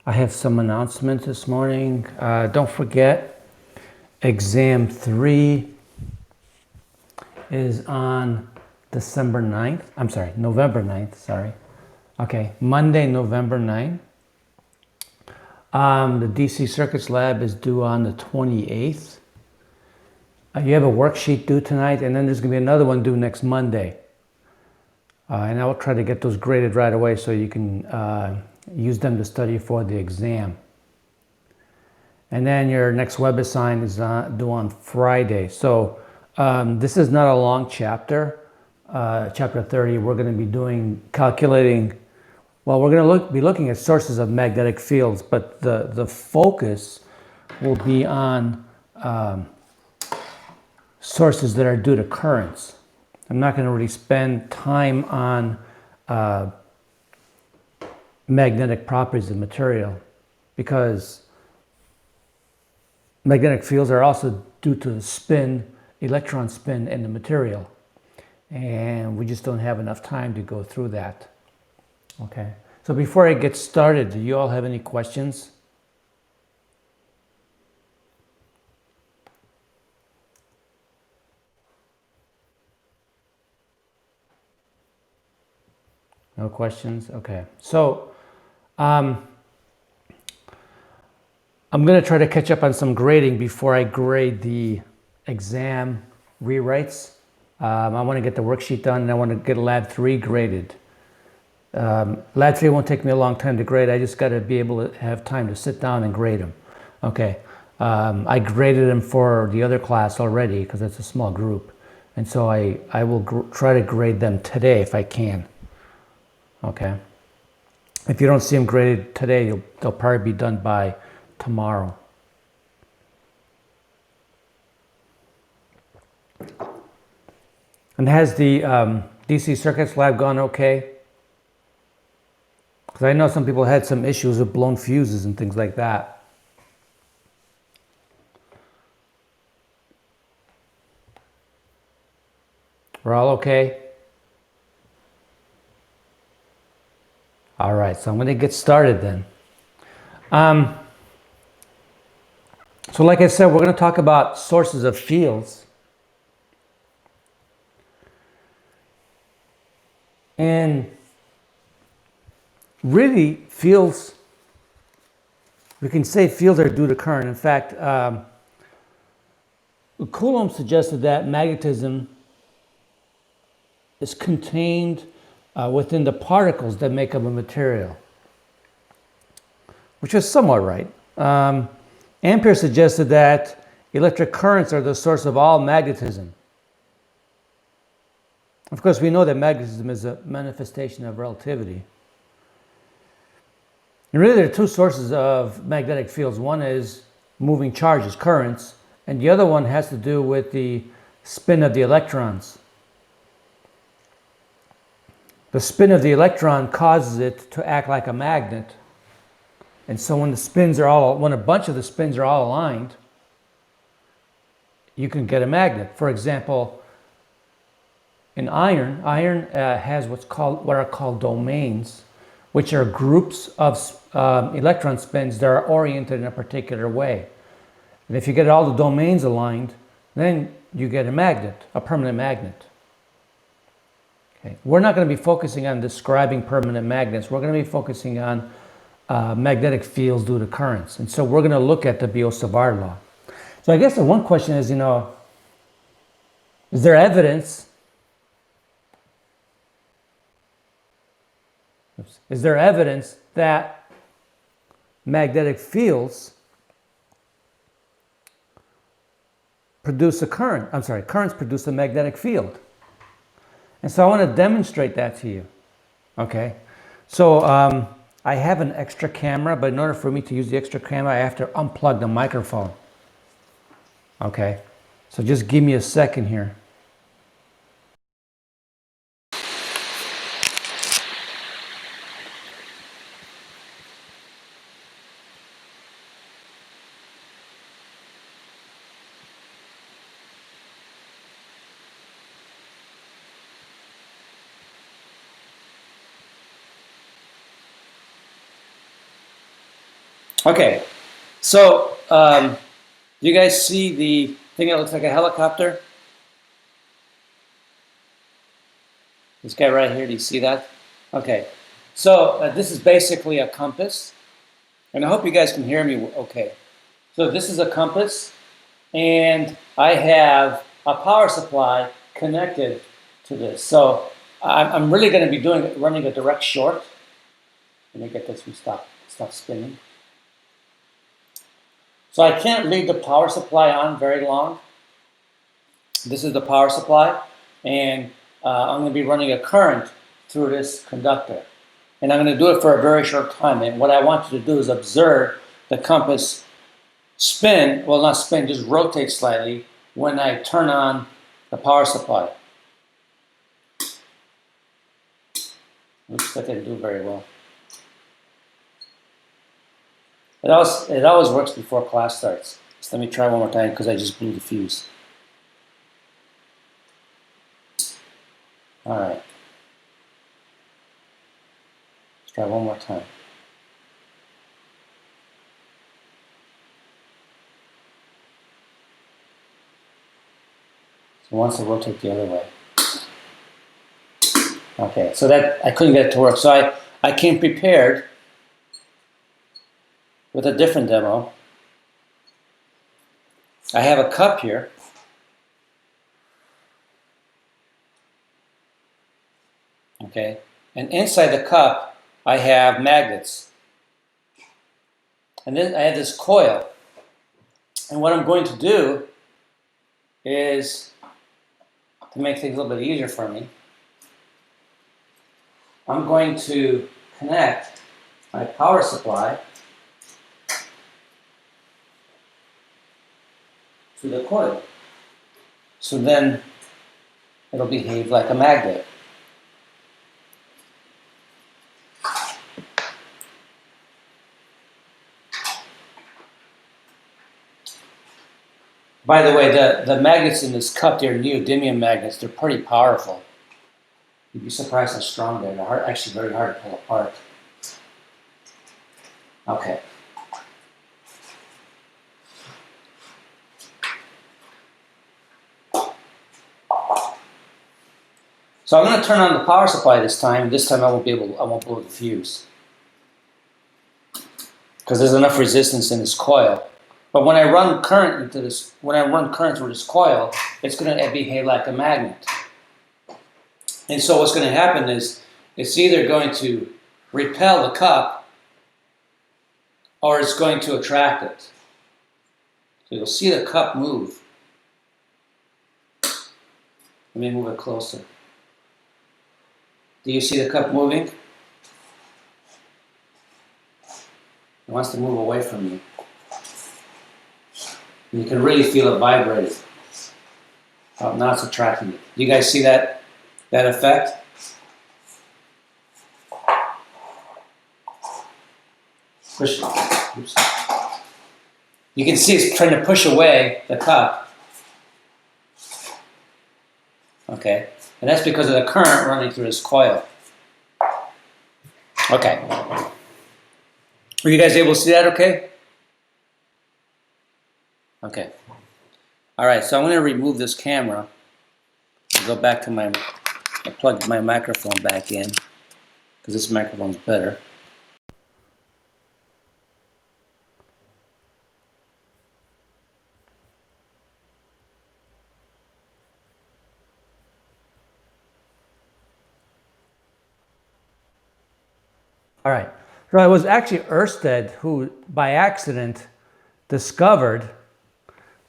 I have some announcements this morning. Don't forget, exam 3 is on December 9th. I'm sorry, November 9th, sorry. Okay, Monday, November 9th. The DC Circuits Lab is due on the 28th. You have a worksheet due tonight, and then there's going to be another one due next Monday. And I will try to get those graded right away so you can use them to study for the exam. And then your next web assign is due on Friday. So this is not a long chapter. Chapter 30, we're going to be calculating, well, we're going to be looking at sources of magnetic fields, but the focus will be on sources that are due to currents. I'm not going to really spend time on magnetic properties of material because magnetic fields are also due to the spin, electron spin in the material. And we just don't have enough time to go through that. Okay. So before I get started, do you all have any questions? No questions? Okay. So I'm going to try to catch up on some grading before I grade the exam rewrites. I want to get the worksheet done and I want to get Lab 3 graded. Lab 3 won't take me a long time to grade. I just got to be able to have time to sit down and grade them. Okay. I graded them for the other class already because it's a small group. And so I will try to grade them today if I can. Okay. If you don't see them graded today, they'll probably be done by tomorrow. And has the DC Circuits Lab gone okay? Because I know some people had some issues with blown fuses and things like that. We're all okay? All right, so I'm going to get started then. So like I said, we're going to talk about sources of fields. And really, fields, we can say fields are due to current. In fact, Coulomb suggested that magnetism is contained within the particles that make up a material, which is somewhat right. Ampere suggested that electric currents are the source of all magnetism. Of course, we know that magnetism is a manifestation of relativity. And really, there are two sources of magnetic fields. One is moving charges, currents, and the other one has to do with the spin of the electrons. The spin of the electron causes it to act like a magnet. And so when a bunch of the spins are all aligned, you can get a magnet. For example, in iron has what are called domains, which are groups of electron spins that are oriented in a particular way. And if you get all the domains aligned, then you get a magnet, a permanent magnet. Okay. We're not going to be focusing on describing permanent magnets. We're going to be focusing on magnetic fields due to currents. And so we're going to look at the Biot-Savart law. So I guess the one question is, is there evidence? Is there evidence that magnetic fields produce a current? I'm sorry, currents produce a magnetic field. And so I want to demonstrate that to you. Okay. So I have an extra camera, but in order for me to use the extra camera, I have to unplug the microphone. Okay. So just give me a second here. Okay, so do you guys see the thing that looks like a helicopter? This guy right here, do you see that? Okay, so this is basically a compass, and I hope you guys can hear me okay. So this is a compass, and I have a power supply connected to this. So I'm really going to be running a direct short. Let me get this and stop spinning. So I can't leave the power supply on very long. This is the power supply, and I'm going to be running a current through this conductor. And I'm going to do it for a very short time. And what I want you to do is observe the compass spin, well, not spin, just rotate slightly when I turn on the power supply. Looks like I didn't do very well. It always works before class starts. So let me try one more time because I just blew the fuse. All right. Let's try one more time. So it wants to rotate the other way. Okay, so that I couldn't get it to work. So I came prepared with a different demo. I have a cup here. Okay, and inside the cup I have magnets. And then I have this coil. And what I'm going to do is, to make things a little bit easier for me, I'm going to connect my power supply to the coil. So then it'll behave like a magnet. By the way, the magnets in this cup, they're neodymium magnets. They're pretty powerful. You'd be surprised how strong they are. They're actually very hard to pull apart. Okay. So I'm going to turn on the power supply this time. This time I won't blow the fuse, because there's enough resistance in this coil. But when I run current through this coil, it's going to behave like a magnet. And so what's going to happen is it's either going to repel the cup or it's going to attract it. So you'll see the cup move. Let me move it closer. Do you see the cup moving? It wants to move away from you. You can really feel it vibrating. Oh, now it's attracting it. Do you guys see that effect? Push. Oops. You can see it's trying to push away the cup. Okay, and that's because of the current running through this coil. Okay. Were you guys able to see that okay? Okay. All right, so I'm going to remove this camera. I'll go back to I plugged my microphone back in because this microphone's better. All right, so it was actually Ørsted who, by accident, discovered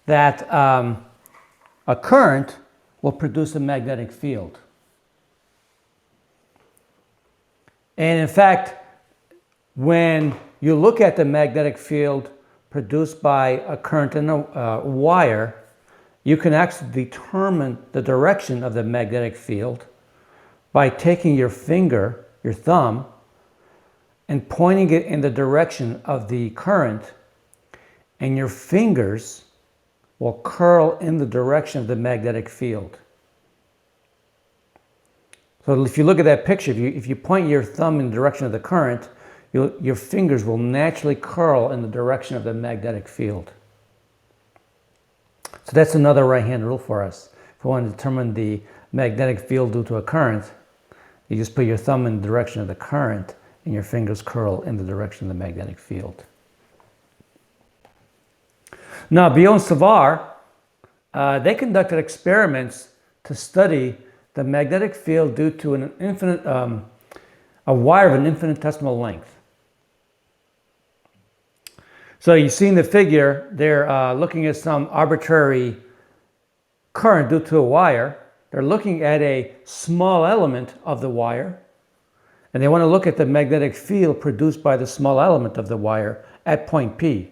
that a current will produce a magnetic field. And in fact, when you look at the magnetic field produced by a current in a wire, you can actually determine the direction of the magnetic field by taking your finger, your thumb, and pointing it in the direction of the current, and your fingers will curl in the direction of the magnetic field. So if you look at that picture, if you point your thumb in the direction of the current, your fingers will naturally curl in the direction of the magnetic field. So that's another right-hand rule for us. If we want to determine the magnetic field due to a current, you just put your thumb in the direction of the current and your fingers curl in the direction of the magnetic field. Now, Biot and Savart, they conducted experiments to study the magnetic field due to a wire of an infinitesimal length. So you see in the figure, they're looking at some arbitrary current due to a wire. They're looking at a small element of the wire, and they want to look at the magnetic field produced by the small element of the wire at point P.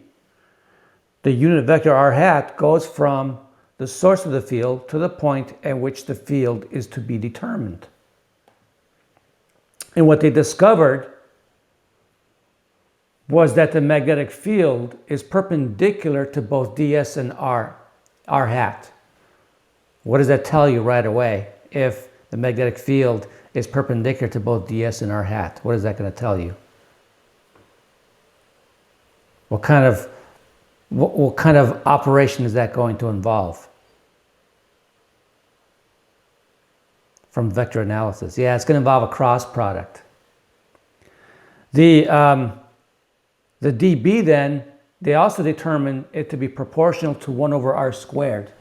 The unit vector r hat goes from the source of the field to the point at which the field is to be determined. And what they discovered was that the magnetic field is perpendicular to both ds and r hat. What does that tell you right away? If the magnetic field is perpendicular to both ds and r hat, what is that going to tell you? What kind of operation is that going to involve? From vector analysis. Yeah, it's going to involve a cross product. The dB then, they also determine it to be proportional to 1 over r squared,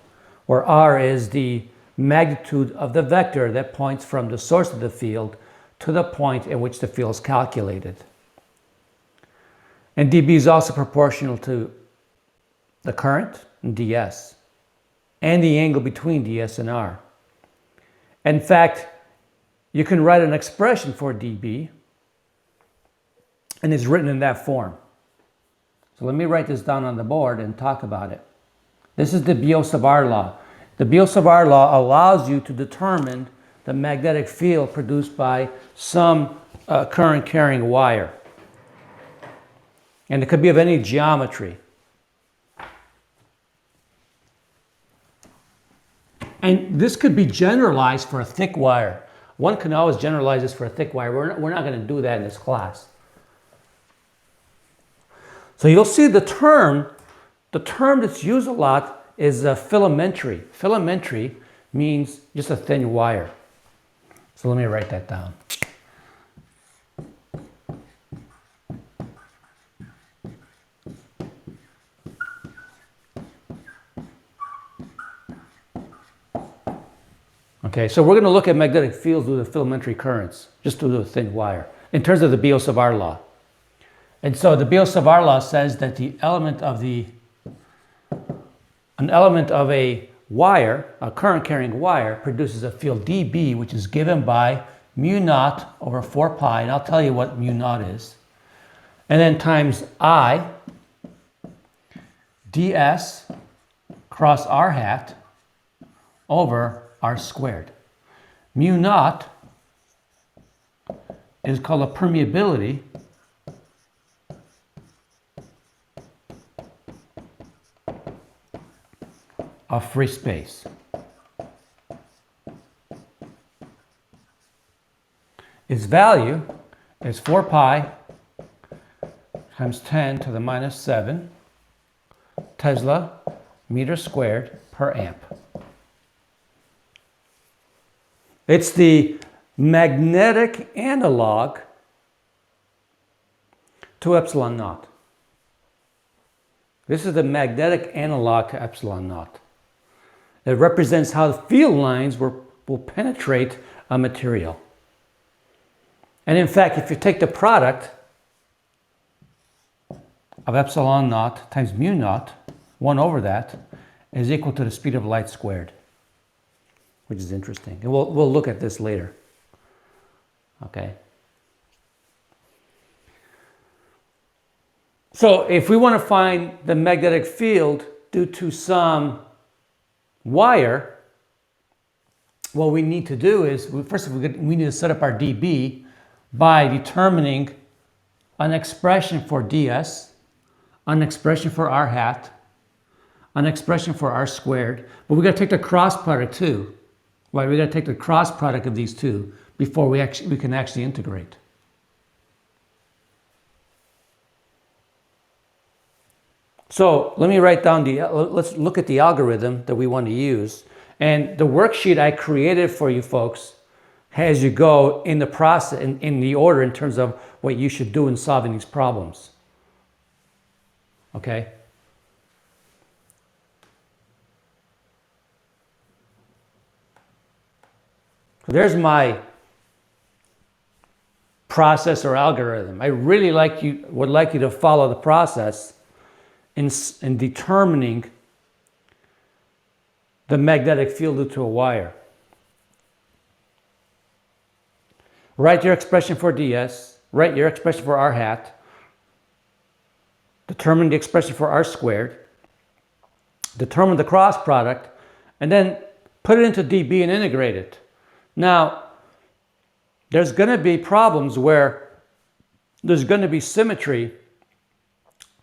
where r is the magnitude of the vector that points from the source of the field to the point at which the field is calculated. And dB is also proportional to the current, ds, and the angle between ds and r. In fact, you can write an expression for dB, and it's written in that form. So let me write this down on the board and talk about it. This is the Biot-Savart law. The Biot-Savart law allows you to determine the magnetic field produced by some current-carrying wire. And it could be of any geometry. And this could be generalized for a thick wire. One can always generalize this for a thick wire. We're not going to do that in this class. So you'll see the term that's used a lot is filamentary. Filamentary means just a thin wire. So let me write that down. Okay, so we're going to look at magnetic fields due to filamentary currents, just due to a thin wire, in terms of the Biot-Savart law. And so the Biot-Savart law says that an element of a wire, a current-carrying wire, produces a field dB, which is given by mu naught over 4 pi, and I'll tell you what mu naught is, and then times I ds cross r hat over r squared. Mu naught is called a permeability of free space. Its value is 4 pi times 10 to the minus 7 Tesla meter squared per amp. It's the magnetic analog to epsilon naught. This is the magnetic analog to epsilon naught. It represents how the field lines will penetrate a material. And in fact, if you take the product of epsilon naught times mu naught, 1 over that, is equal to the speed of light squared, which is interesting. And we'll look at this later. Okay. So if we want to find the magnetic field due to some wire, what we need to do is, first we need to set up our dB by determining an expression for ds, an expression for r hat, an expression for r squared, but we got to take the cross product too. Right, we got to take the cross product of these two before we can actually integrate. So let me write down let's look at the algorithm that we want to use. And the worksheet I created for you folks has you go in the process, in the order in terms of what you should do in solving these problems. Okay? So there's my process or algorithm. I really would like you to follow the process in determining the magnetic field due to a wire. Write your expression for ds, write your expression for r hat, determine the expression for r squared, determine the cross product, and then put it into dB and integrate it. Now, there's going to be problems where there's going to be symmetry,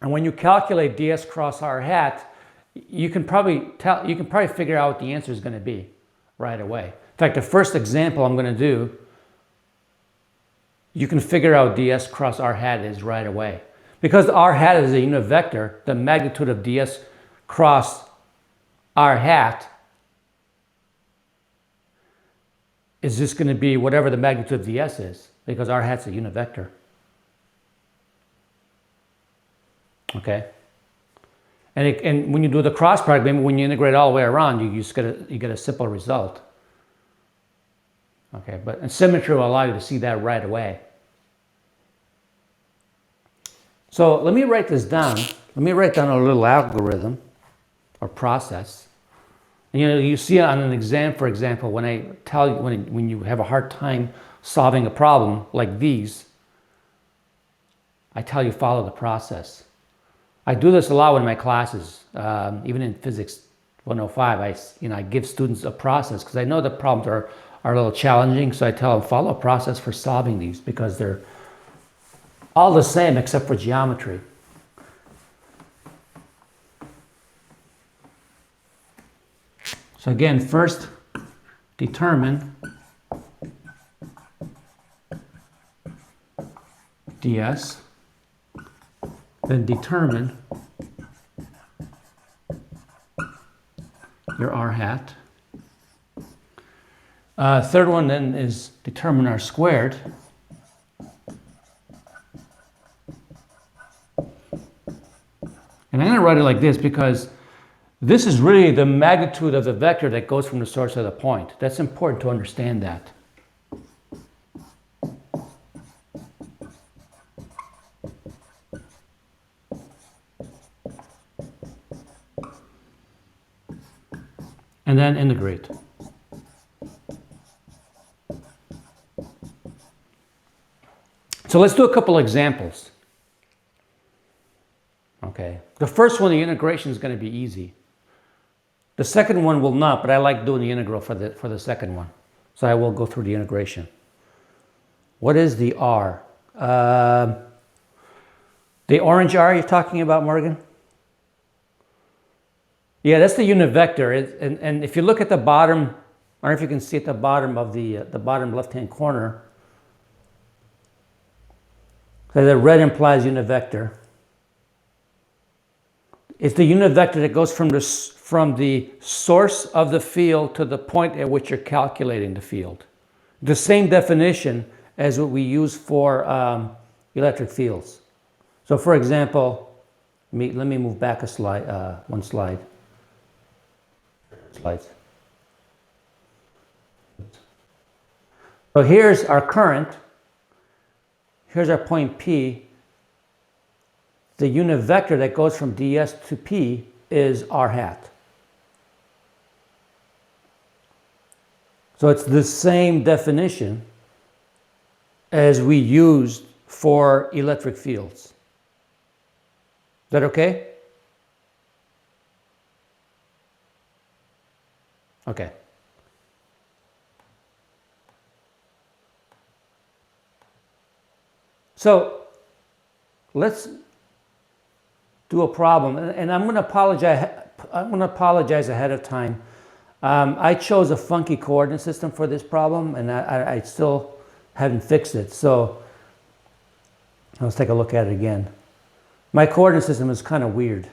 and when you calculate ds cross r hat, you can probably figure out what the answer is going to be right away. In fact, the first example I'm going to do, you can figure out ds cross r hat is right away. Because r hat is a unit vector, the magnitude of ds cross r hat is just going to be whatever the magnitude of ds is, because r hat's a unit vector. Okay? And when you do the cross product, maybe when you integrate all the way around, you get a simple result. Okay, and symmetry will allow you to see that right away. So let me write this down. Let me write down a little algorithm or process. And you see it on an exam, for example, when I tell you, when you have a hard time solving a problem like these, I tell you follow the process. I do this a lot in my classes, even in Physics 105. I give students a process because I know the problems are a little challenging, so I tell them follow a process for solving these because they're all the same except for geometry. So again, first determine ds, then determine your r hat. Third one then is determine r squared. And I'm going to write it like this because this is really the magnitude of the vector that goes from the source to the point. That's important to understand that. And then integrate. So let's do a couple examples. Okay. The first one, the integration is going to be easy. The second one will not, but I like doing the integral for the second one. So I will go through the integration. What is the r? The orange r you're talking about, Morgan? Yeah, that's the unit vector. And if you look at the bottom, I don't know if you can see at the bottom of the bottom left-hand corner, so the red implies unit vector. It's the unit vector that goes from the source of the field to the point at which you're calculating the field. The same definition as what we use for electric fields. So for example, let me move back a slide, one slide. Slides. So here's our current. Here's our point P. The unit vector that goes from ds to P is r hat. So it's the same definition as we used for electric fields. Is that okay? Okay. So let's do a problem, and I'm going to apologize. I'm going to apologize ahead of time. I chose a funky coordinate system for this problem, and I still haven't fixed it. So let's take a look at it again. My coordinate system is kind of weird.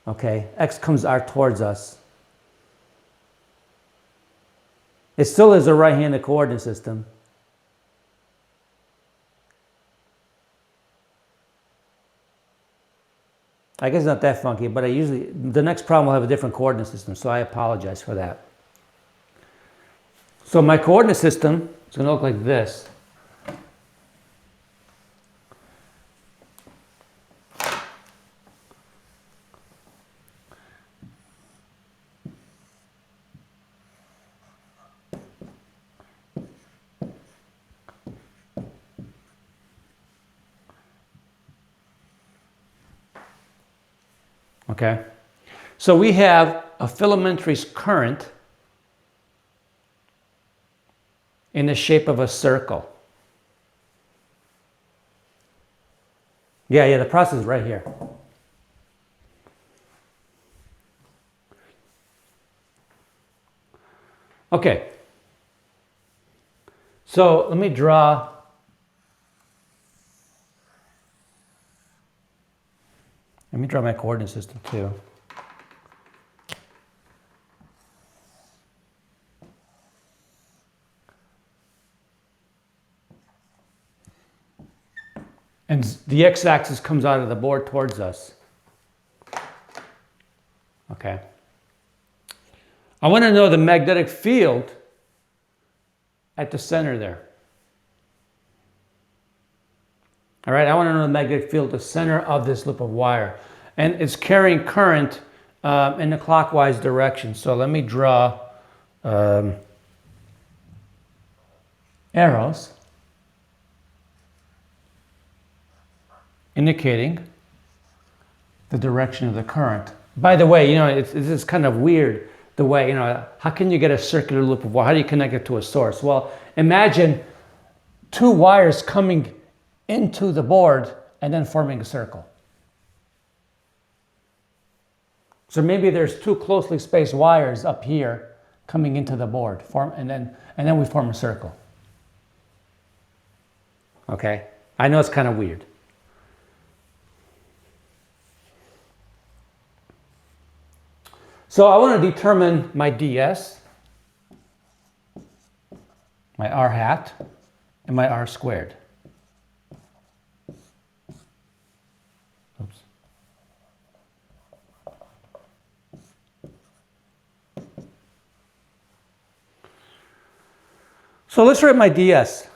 Okay, x comes r towards us. It still is a right-handed coordinate system. I guess it's not that funky, but the next problem will have a different coordinate system, so I apologize for that. So my coordinate system is going to look like this. Okay, so we have a filamentary current in the shape of a circle. Yeah, the process is right here. Okay, so let me draw my coordinate system too. And the x-axis comes out of the board towards us. Okay. I want to know the magnetic field at the center there. All right, I want to know the magnetic field at the center of this loop of wire. And it's carrying current in the clockwise direction. So let me draw arrows indicating the direction of the current. By the way, this is kind of weird the way, how can you get a circular loop of wire? How do you connect it to a source? Well, imagine two wires coming into the board and then forming a circle. So maybe there's two closely spaced wires up here coming into the board, and then we form a circle. Okay, I know it's kind of weird. So I want to determine my ds, my r hat, and my r squared. Oops. So let's write my ds.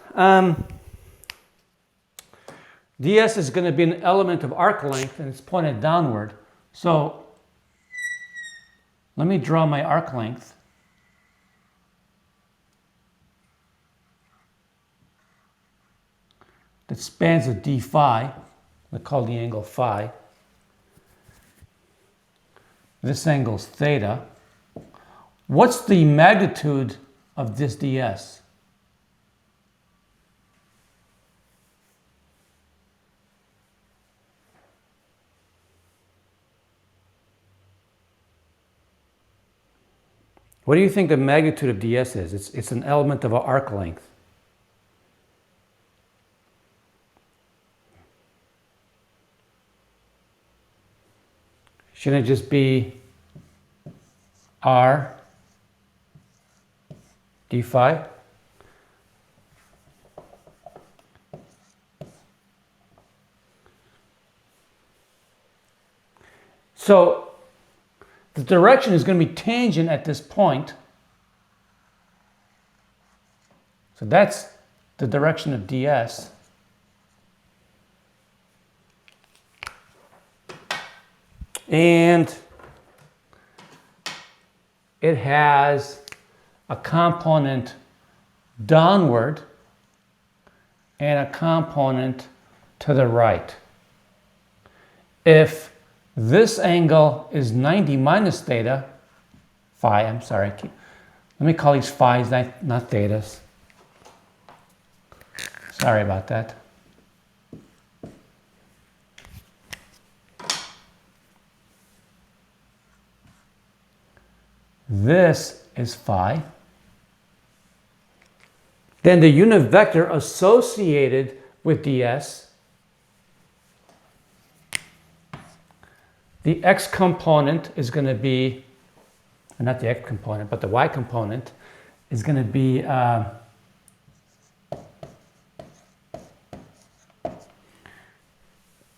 ds is going to be an element of arc length, and it's pointed downward. So let me draw my arc length. That spans a d phi. We call the angle phi. This angle's theta. What's the magnitude of this ds? What do you think the magnitude of ds is? It's an element of an arc length. Shouldn't it just be r d phi? So the direction is going to be tangent at this point. So that's the direction of ds. And it has a component downward and a component to the right. If this angle is 90 minus theta, phi, I'm sorry. Let me call these phi's, not thetas. Sorry about that. This is phi. Then the unit vector associated with ds, the x component is going to be, not the x component, but the y component is going to be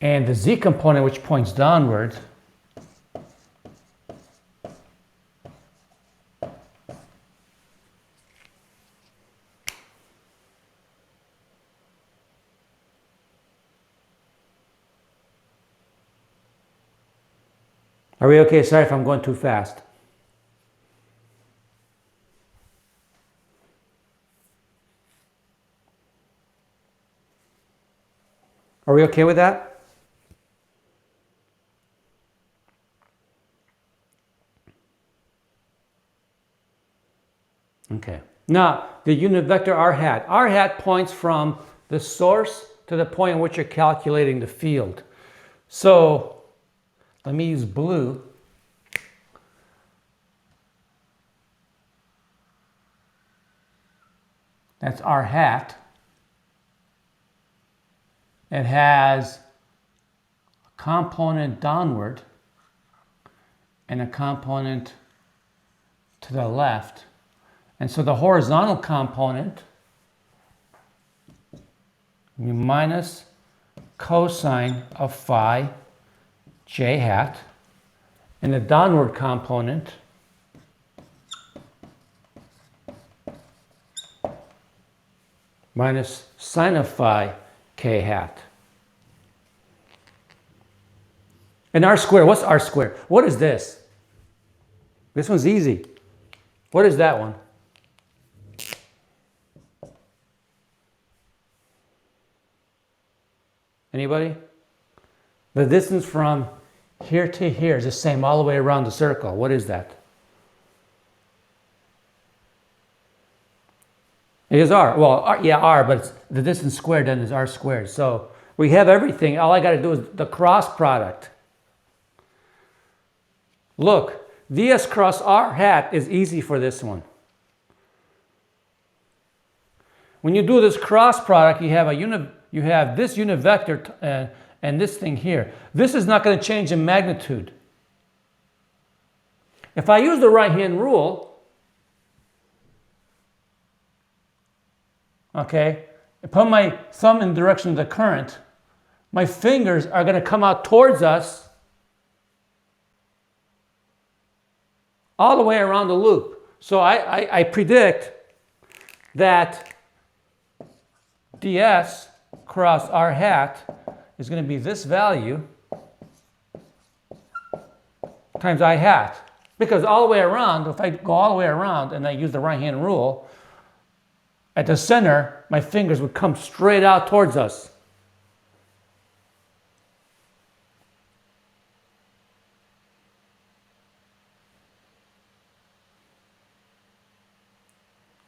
and the z component, which points downward, are we okay? Sorry if I'm going too fast. Are we okay with that? Okay. Now, the unit vector r hat. R hat points from the source to the point in which you're calculating the field. So, let me use blue. That's r hat. It has a component downward and a component to the left. And so the horizontal component minus cosine of phi j hat, and the downward component minus sine of phi k hat. And r squared, what's r squared? What is this? This one's easy. What is that one? Anybody? The distance from here to here is the same all the way around the circle. What is that? It is r. Well, r, yeah, r, but it's the distance squared then is r squared. So we have everything. All I got to do is the cross product. Look, ds cross r hat is easy for this one. When you do this cross product, you have this unit vector and this thing here. This is not going to change in magnitude. If I use the right-hand rule, okay, and put my thumb in the direction of the current, my fingers are going to come out towards us all the way around the loop. So I predict that ds cross r hat is going to be this value times I hat. Because all the way around, if I go all the way around and I use the right-hand rule, at the center, my fingers would come straight out towards us.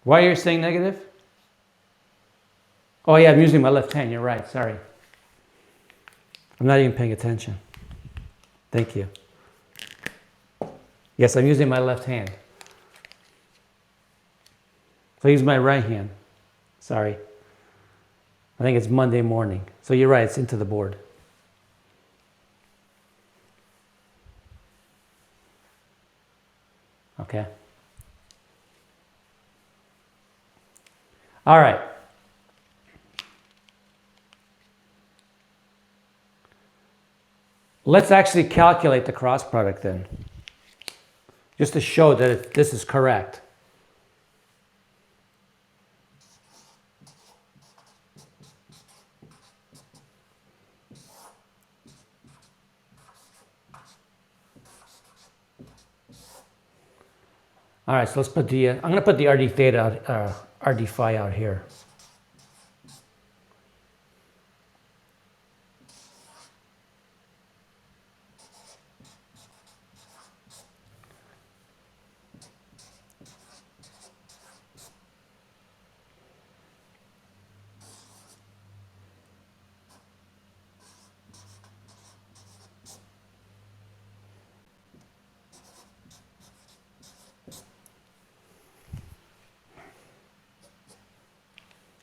Why are you saying negative? Oh yeah, I'm using my left hand, you're right, sorry. I'm not even paying attention. Thank you. Yes, I'm using my left hand. So I use my right hand. Sorry. I think it's Monday morning. So you're right, it's into the board. Okay. All right. Let's actually calculate the cross product then, just to show that this is correct. All right, so let's put the, I'm going to put the RD theta out, RD phi out here.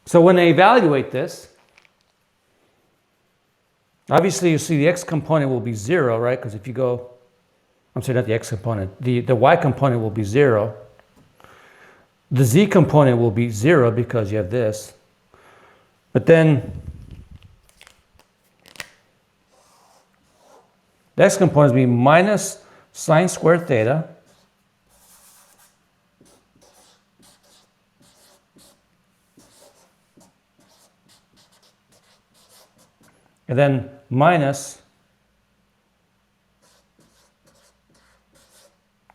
So when I evaluate this, Obviously, you see the x component will be 0, right? Because if you go, I'm sorry, not the x component, the y component will be 0. The z component will be 0 because you have this. But then the x component will be minus sine squared theta and then minus,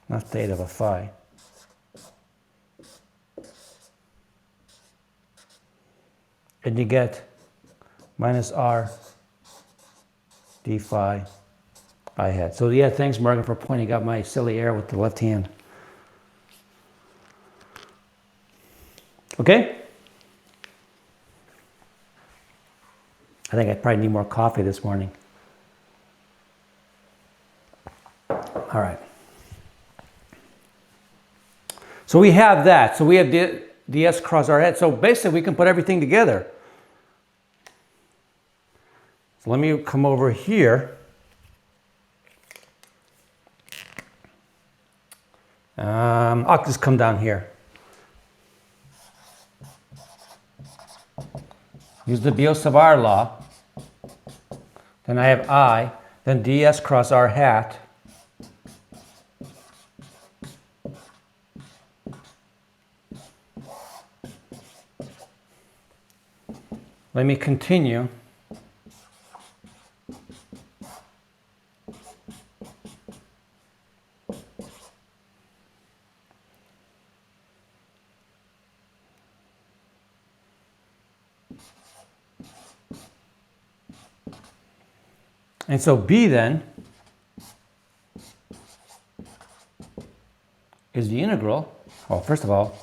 not theta, but phi. And you get minus r d phi I hat. So yeah, thanks Morgan for pointing out my silly error with the left hand. Okay? I think I probably need more coffee this morning. All right. So we have that. So we have ds cross r hat. So basically we can put everything together. So let me come over here. I'll just come down here. Use the Biot-Savart law. Then I have I, then ds cross r hat. Let me continue. And so B then is the integral. Well, first of all,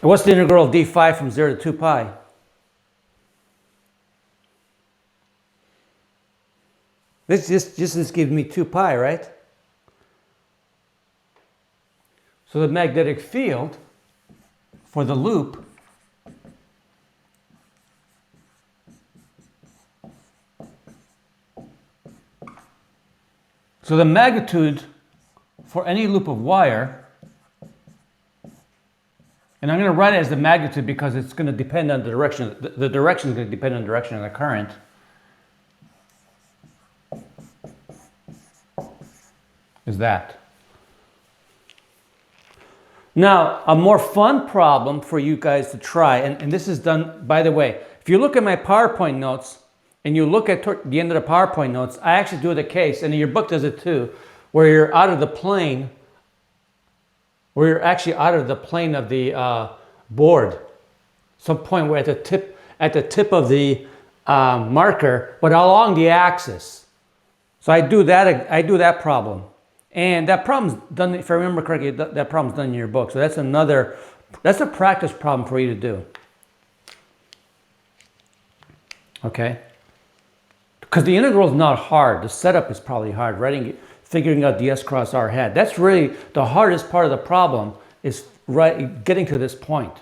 what's the integral of d phi from 0 to 2 pi? This just gives me 2 pi, right? So the magnetic field for the loop so the magnitude for any loop of wire, and I'm going to write it as the magnitude because it's going to depend on the direction. The direction is going to depend on the direction of the current. Is that. Now, a more fun problem for you guys to try, and this is done, by the way, if you look at my PowerPoint notes, and you look at the end of the PowerPoint notes, I actually do the case, and your book does it too, where you're out of the plane, where you're actually out of the plane of the board. Some point where at the tip of the marker, but along the axis. So I do that problem. And that problem's done, if I remember correctly, that problem's done in your book. So that's a practice problem for you to do. Okay? Because the integral is not hard. The setup is probably hard. Figuring out ds cross r hat. That's really the hardest part of the problem, is getting to this point.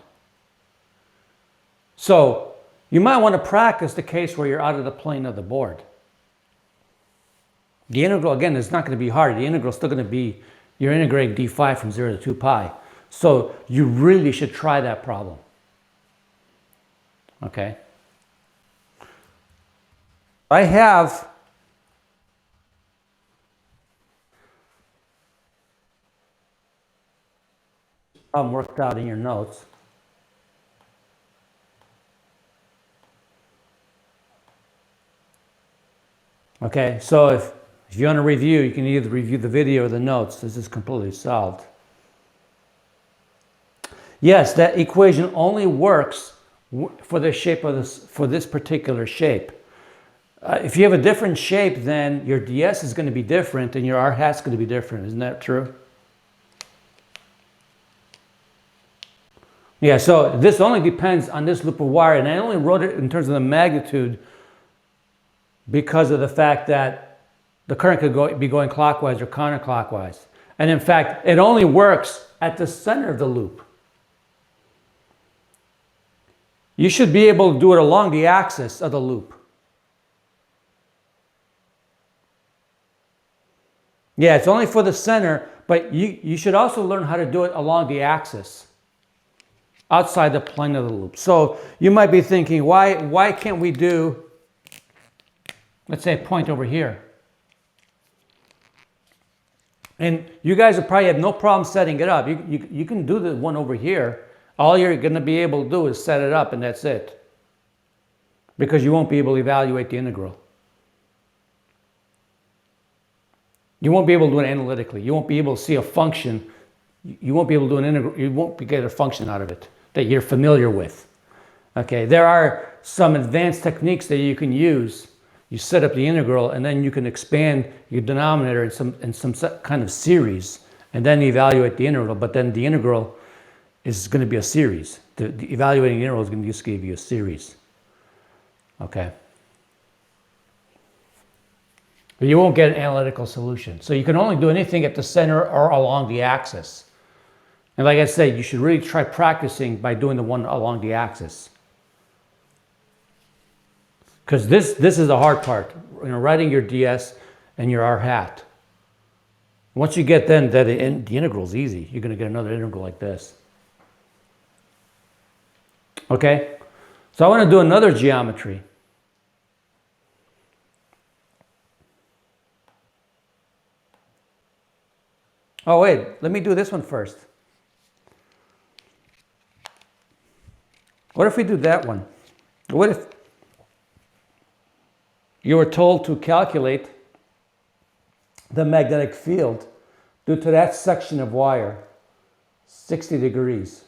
So you might want to practice the case where you're out of the plane of the board. The integral, again, is not going to be hard. The integral is still going to be, you're integrating d phi from 0 to 2 pi. So you really should try that problem. Okay? I have problem worked out in your notes. Okay, so if you want to review, you can either review the video or the notes. This is completely solved. Yes, that equation only works for the shape of for this particular shape. If you have a different shape, then your ds is going to be different and your r hat's going to be different. Isn't that true? Yeah, so this only depends on this loop of wire, and I only wrote it in terms of the magnitude because of the fact that the current could be going clockwise or counterclockwise. And in fact, it only works at the center of the loop. You should be able to do it along the axis of the loop. Yeah, it's only for the center, but you should also learn how to do it along the axis, outside the plane of the loop. So you might be thinking, why can't we do, let's say, a point over here? And you guys will probably have no problem setting it up. You can do the one over here. All you're going to be able to do is set it up, and that's it. Because you won't be able to evaluate the integral. You won't be able to do it analytically. You won't be able to see a function. You won't be able to do an integral. You won't get a function out of it that you're familiar with. Okay, there are some advanced techniques that you can use. You set up the integral, and then you can expand your denominator in some kind of series, and then evaluate the integral. But then the integral is going to be a series. The evaluating the integral is going to just give you a series. Okay. But you won't get an analytical solution. So you can only do anything at the center or along the axis. And like I said, you should really try practicing by doing the one along the axis. Because this is the hard part, writing your ds and your r hat. Once you get then that the integral is easy, you're going to get another integral like this. Okay, so I want to do another geometry. Oh wait, let me do this one first. What if we do that one? What if you were told to calculate the magnetic field due to that section of wire, 60 degrees?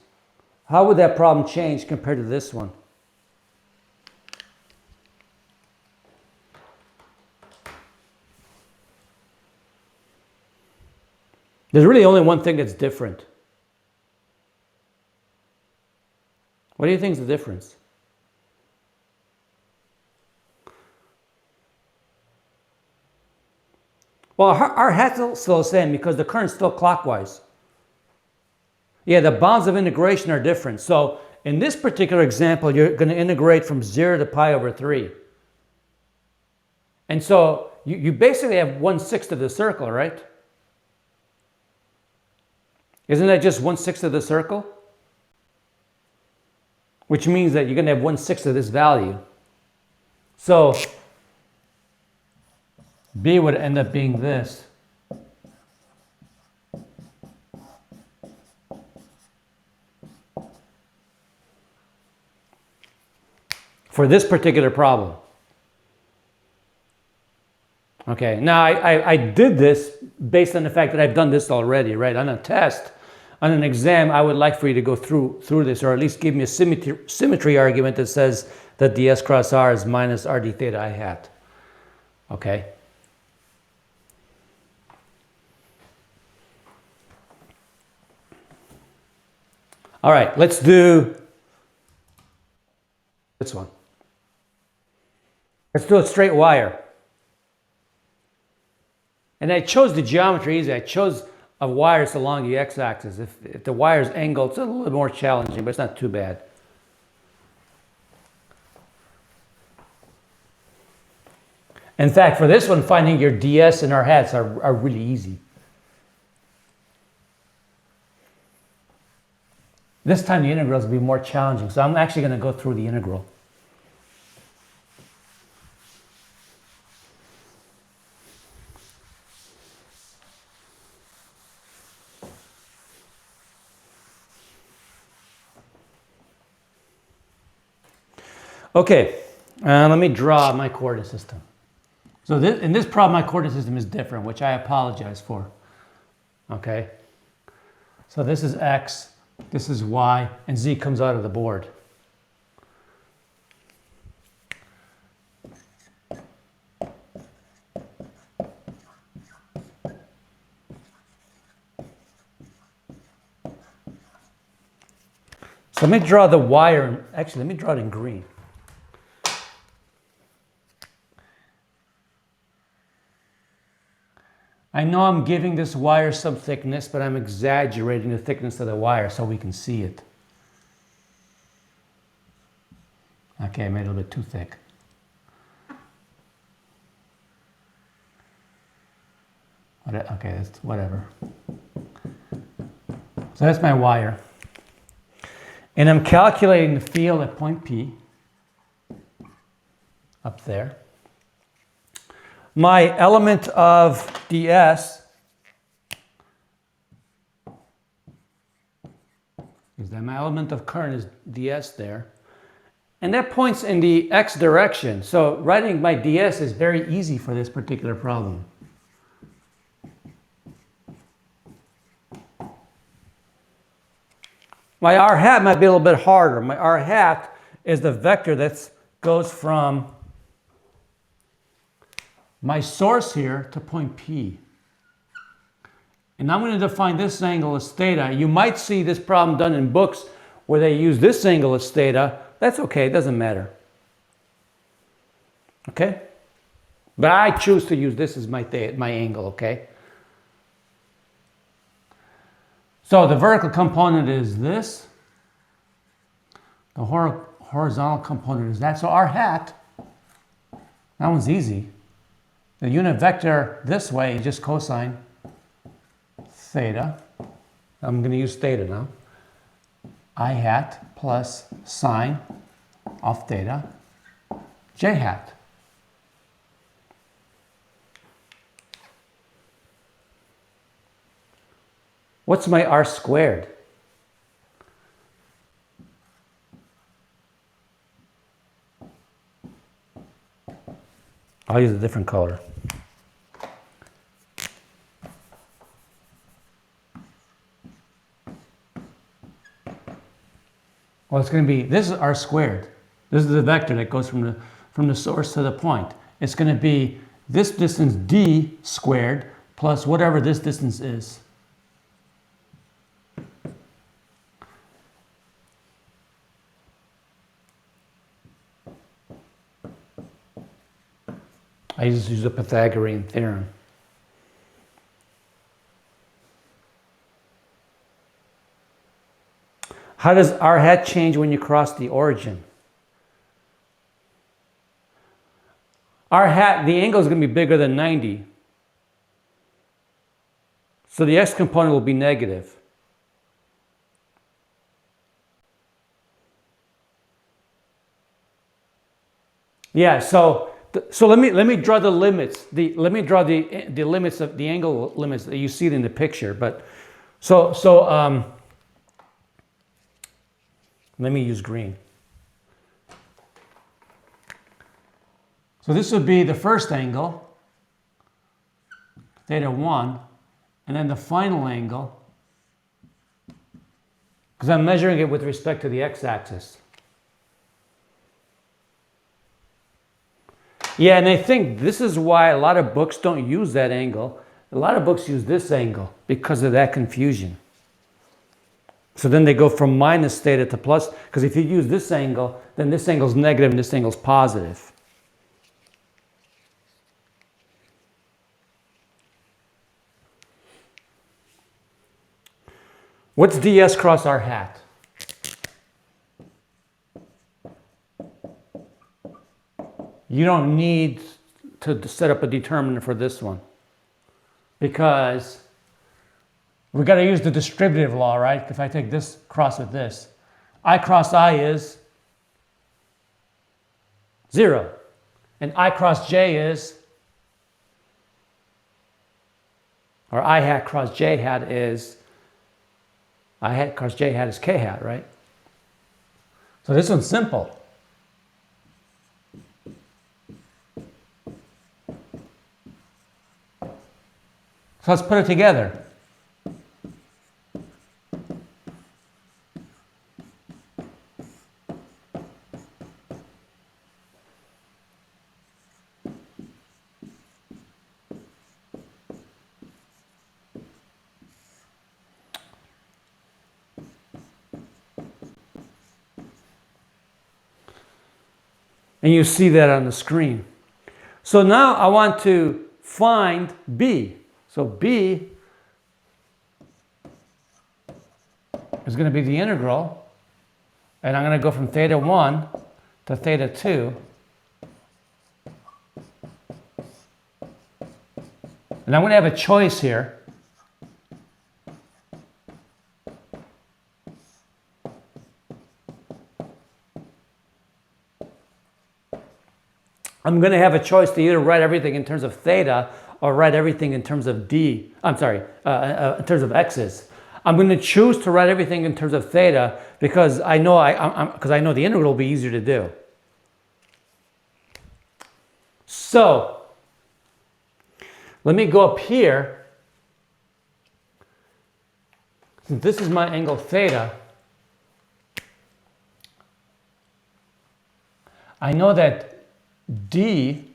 How would that problem change compared to this one? There's really only one thing that's different. What do you think is the difference? Well, our hat's still the same because the current's still clockwise. Yeah, the bounds of integration are different. So in this particular example, you're going to integrate from 0 to pi over 3. And so you basically have 1/6 of the circle, right? Isn't that just 1/6 of the circle? Which means that you're going to have 1/6 of this value. So B would end up being this. For this particular problem. Okay, now I did this based on the fact that I've done this already, right? On a test, on an exam, I would like for you to go through this, or at least give me a symmetry argument that says that ds cross r is minus r d theta I hat. Okay. All right, let's do this one. Let's do a straight wire. And I chose the geometry easy. I chose a wires along the x-axis. If the wire's angled, it's a little bit more challenging, but it's not too bad. In fact, for this one, finding your ds and r hats are really easy. This time the integrals will be more challenging, so I'm actually going to go through the integral. Okay, let me draw my coordinate system. So in this problem, my coordinate system is different, which I apologize for. Okay, so this is x, this is y, and z comes out of the board. So let me draw the wire. Actually, let me draw it in green. I know I'm giving this wire some thickness, but I'm exaggerating the thickness of the wire so we can see it. Okay, I made it a little bit too thick. Okay, that's whatever. So that's my wire. And I'm calculating the field at point P, up there. My element of ds is that my element of current is ds there. And that points in the x direction. So writing my ds is very easy for this particular problem. My r hat might be a little bit harder. My r hat is the vector that goes from my source here to point P. And I'm going to define this angle as theta. You might see this problem done in books where they use this angle as theta. That's okay, it doesn't matter. Okay? But I choose to use this as my angle, okay? So the vertical component is this. The horizontal component is that. So r hat, that one's easy. The unit vector this way is just cosine theta. I'm going to use theta now. I hat plus sine of theta j hat. What's my r squared? I'll use a different color. Well, it's going to be, this is r squared. This is the vector that goes from the source to the point. It's going to be this distance d squared plus whatever this distance is. I just use the Pythagorean theorem. How does r hat change when you cross the origin? R hat, the angle is going to be bigger than 90. So the x component will be negative. Yeah, so let me draw the limits. Let me draw the limits of the angle limits that you see it in the picture. But let me use green. So this would be the first angle, theta 1, and then the final angle, because I'm measuring it with respect to the x-axis. Yeah, and I think this is why a lot of books don't use that angle. A lot of books use this angle because of that confusion. So then they go from minus theta to plus, because if you use this angle, then this angle is negative and this angle is positive. What's ds cross r hat? You don't need to set up a determinant for this one because we got to use the distributive law, right? If I take this cross with this, I cross I is 0, and I cross j is, or I hat cross j hat is, I hat cross j hat is k hat, right? So this one's simple. So let's put it together. And you see that on the screen. So now I want to find B. So b is going to be the integral, and I'm going to go from theta 1 to theta 2. And I'm going to have a choice here. I'm going to have a choice to either write everything in terms of theta or write everything in terms of in terms of x's. I'm going to choose to write everything in terms of theta because I know the integral will be easier to do. So let me go up here. Since this is my angle theta, I know that d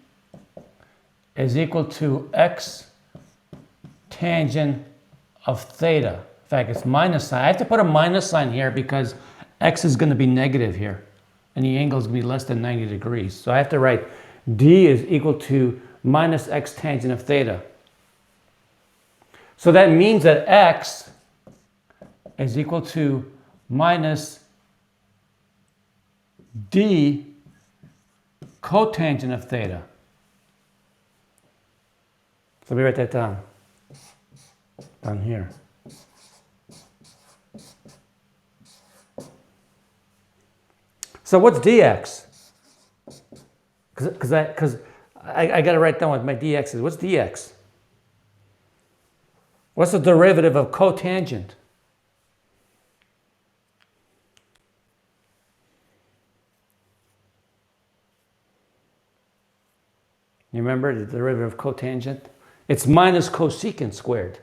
is equal to x tangent of theta. In fact, it's minus sign. I have to put a minus sign here because x is going to be negative here, and the angle is going to be less than 90 degrees. So I have to write d is equal to minus x tangent of theta. So that means that x is equal to minus d cotangent of theta. So let me write that down here. So what's dx? Because I got to write down what my dx is. What's dx? What's the derivative of cotangent? You remember the derivative of cotangent? It's minus cosecant squared.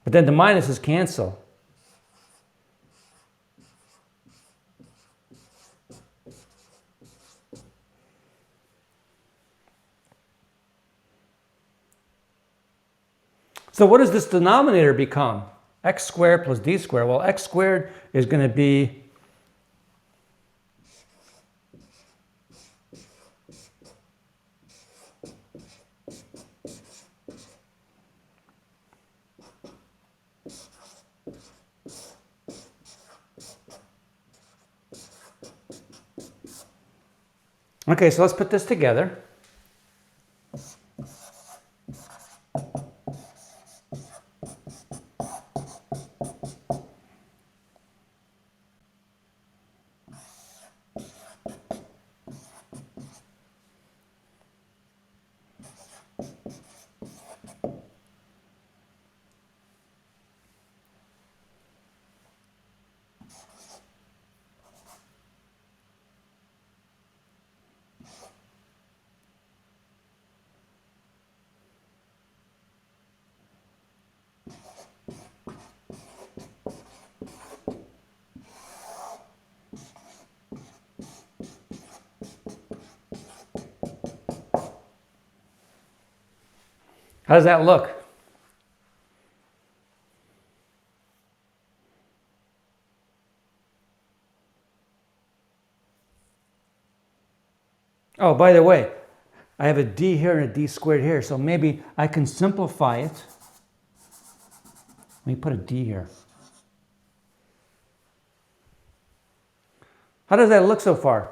But then the minuses cancel. So what does this denominator become? X squared plus d squared. Well, x squared is going to be okay, so let's put this together. How does that look? Oh, by the way, I have a d here and a d squared here, so maybe I can simplify it. Let me put a d here. How does that look so far?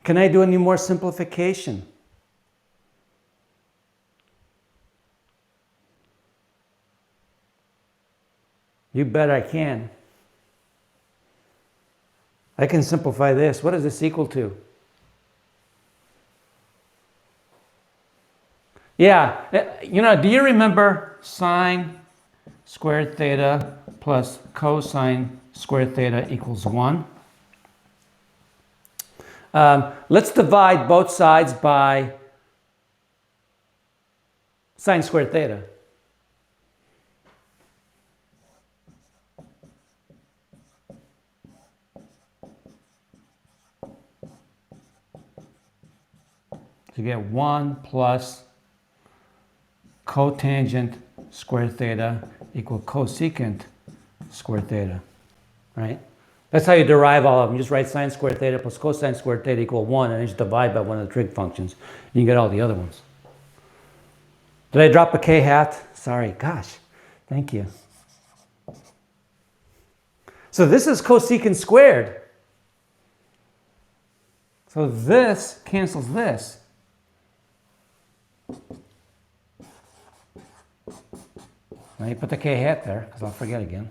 Can I do any more simplification? You bet I can. I can simplify this. What is this equal to? Yeah, you know, do you remember sine squared theta plus cosine squared theta equals 1? Let's divide both sides by sine squared theta. So you get 1 plus cotangent squared theta equal cosecant squared theta, right? That's how you derive all of them. You just write sine squared theta plus cosine squared theta equal 1, and then you just divide by one of the trig functions. You can get all the other ones. Did I drop a K hat? Sorry, gosh, thank you. So this is cosecant squared. So this cancels this. Now you put the K hat there, because I'll forget again.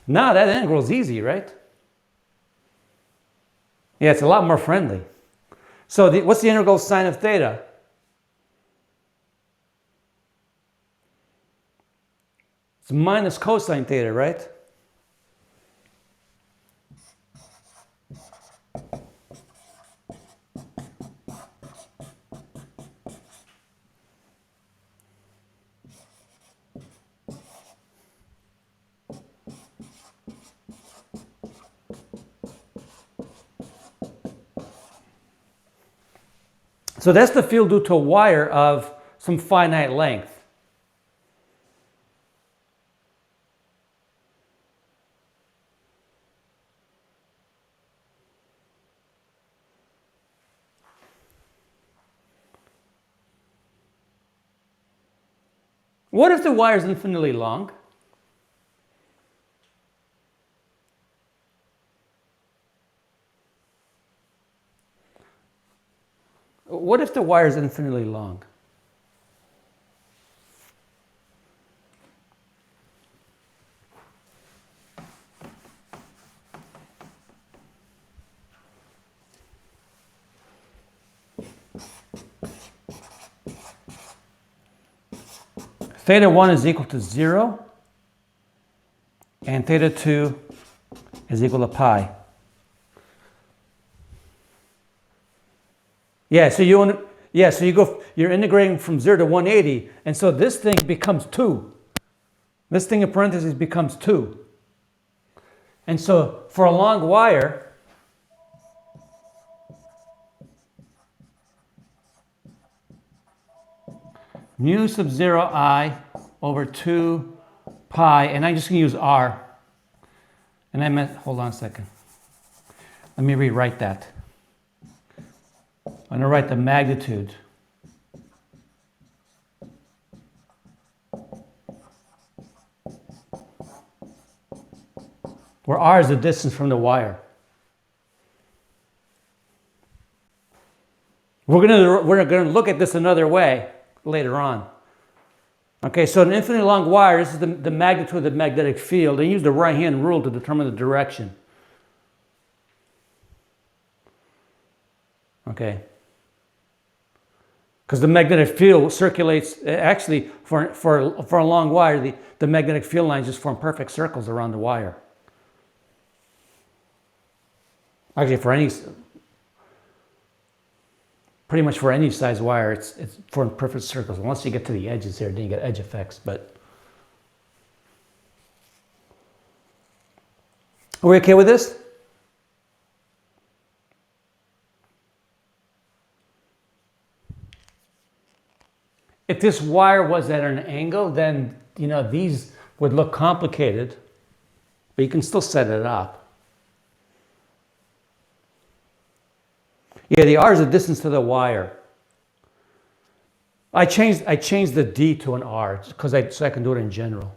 Now that integral is easy, right? Yeah, it's a lot more friendly. So what's the integral sine of theta? It's minus cosine theta, right? So that's the field due to a wire of some finite length. What if the wire is infinitely long? What if the wire is infinitely long? Theta 1 is equal to 0, and theta 2 is equal to pi. Yeah, so you're integrating from 0 to 180, and so this thing becomes 2. This thing in parentheses becomes 2. And so for a long wire, mu sub 0 I over 2 pi, and I'm just going to use R. And I meant, hold on a second. Let me rewrite that. I'm going to write the magnitude. Where R is the distance from the wire. We're going to look at this another way later on. Okay, so an infinitely long wire, this is the magnitude of the magnetic field. And use the right-hand rule to determine the direction. Okay. Because the magnetic field circulates, actually, for a long wire, the magnetic field lines just form perfect circles around the wire. Actually, pretty much for any size wire, it's formed perfect circles. Once you get to the edges here, then you get edge effects. But are we okay with this? If this wire was at an angle, then these would look complicated, but you can still set it up. Yeah, the R is the distance to the wire. I changed the D to an R so I can do it in general.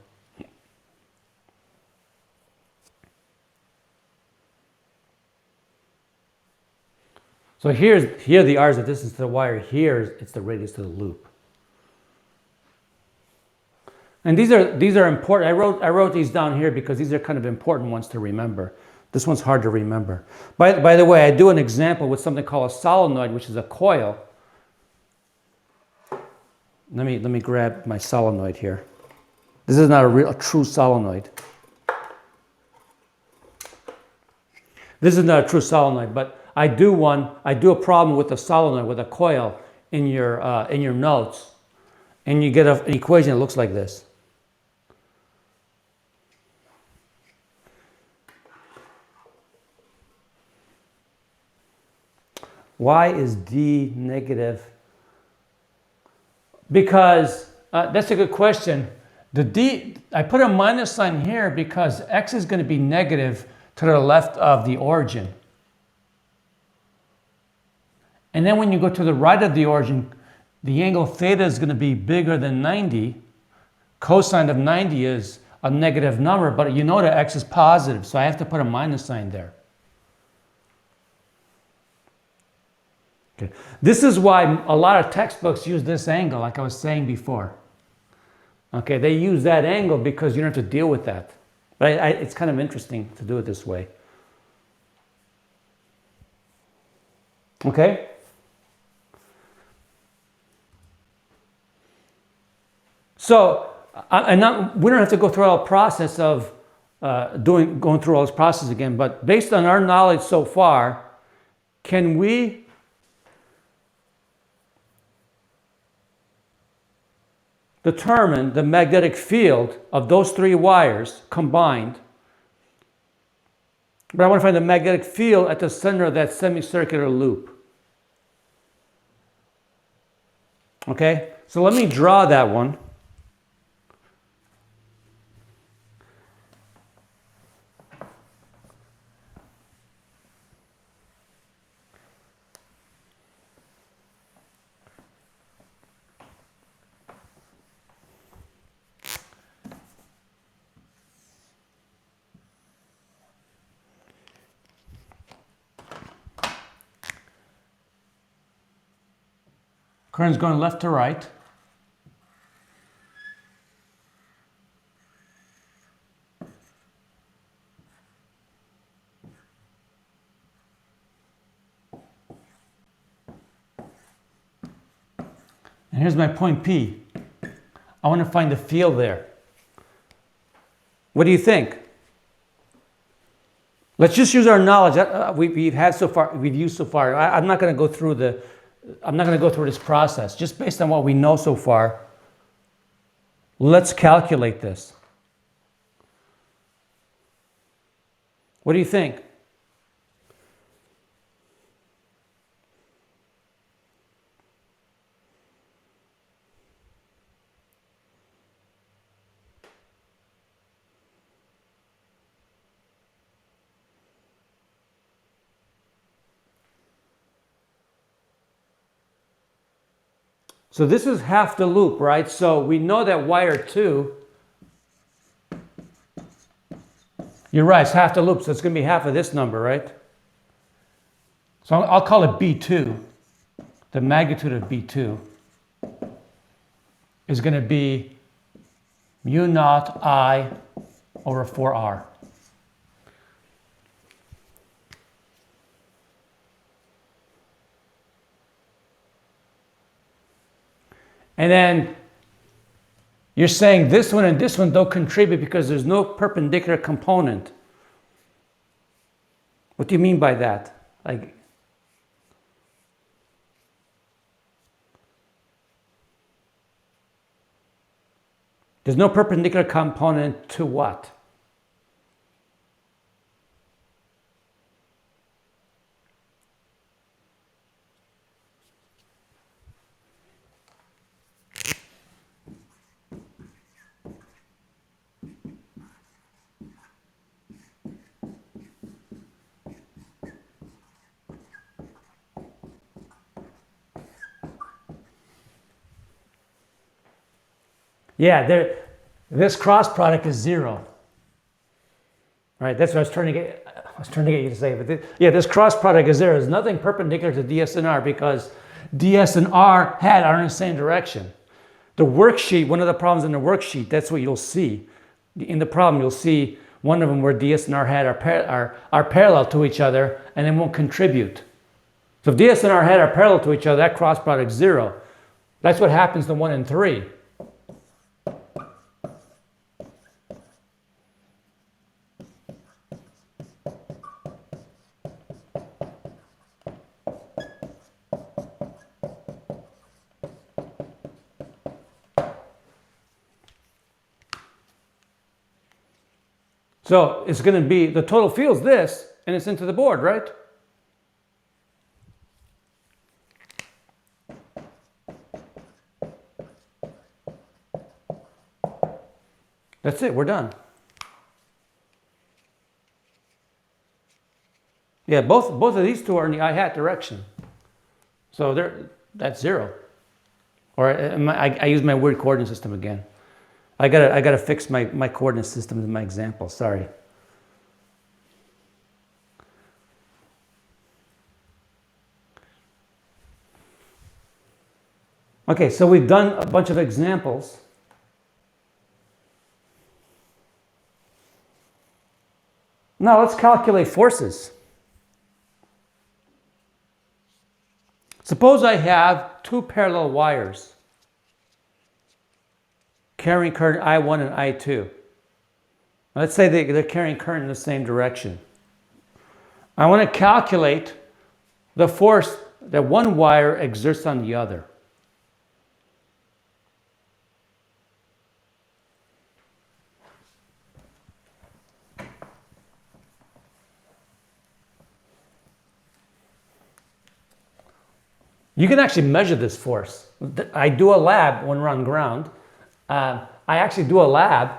So here the R is the distance to the wire. Here it's the radius to the loop. And these are important. I wrote these down here because these are kind of important ones to remember. This one's hard to remember. By the way, I do an example with something called a solenoid, which is a coil. Let me grab my solenoid here. This is not a true solenoid. This is not a true solenoid, but I do a problem with a solenoid with a coil in your notes, and you get an equation that looks like this. Why is D negative? Because that's a good question. I put a minus sign here because x is going to be negative to the left of the origin. And then when you go to the right of the origin, the angle theta is going to be bigger than 90. Cosine of 90 is a negative number, but you know that x is positive, so I have to put a minus sign there. Okay. This is why a lot of textbooks use this angle, like I was saying before. Okay, they use that angle because you don't have to deal with that. But it's kind of interesting to do it this way. Okay? So, we don't have to go through all the process of going through all this process again, but based on our knowledge so far, can we determine the magnetic field of those three wires combined? But I want to find the magnetic field at the center of that semicircular loop. Okay, so let me draw that one. Current's going left to right. And here's my point P. I want to find the field there. What do you think? Let's just use our knowledge that we've used so far. I'm not going to go through this process. Just based on what we know so far, let's calculate this. What do you think? So this is half the loop, right? So we know that wire 2, you're right, it's half the loop, so it's going to be half of this number, right? So I'll call it B2. The magnitude of B2 is going to be mu naught I over 4R. And then you're saying this one and this one don't contribute because there's no perpendicular component. What do you mean by that? Like, there's no perpendicular component to what? Yeah, this cross product is 0. Right, that's what I was trying to get you to say. But this cross product is 0. There's nothing perpendicular to ds and r because ds and r hat are in the same direction. The worksheet, one of the problems in the worksheet, that's what you'll see. In the problem, you'll see one of them where ds and r hat are parallel to each other and they won't contribute. So if ds and r hat are parallel to each other, that cross product is 0. That's what happens to 1 and 3. So it's going to be, the total field's this, and it's into the board, right? That's it, we're done. Yeah, both of these two are in the I-hat direction. So that's 0. Or I use my weird coordinate system again. I gotta fix my coordinate system in my example, sorry. Okay, so we've done a bunch of examples. Now let's calculate forces. Suppose I have 2 parallel wires carrying current I1 and I2. Let's say they're carrying current in the same direction. I want to calculate the force that one wire exerts on the other. You can actually measure this force. I do a lab when we're on ground. I actually do a lab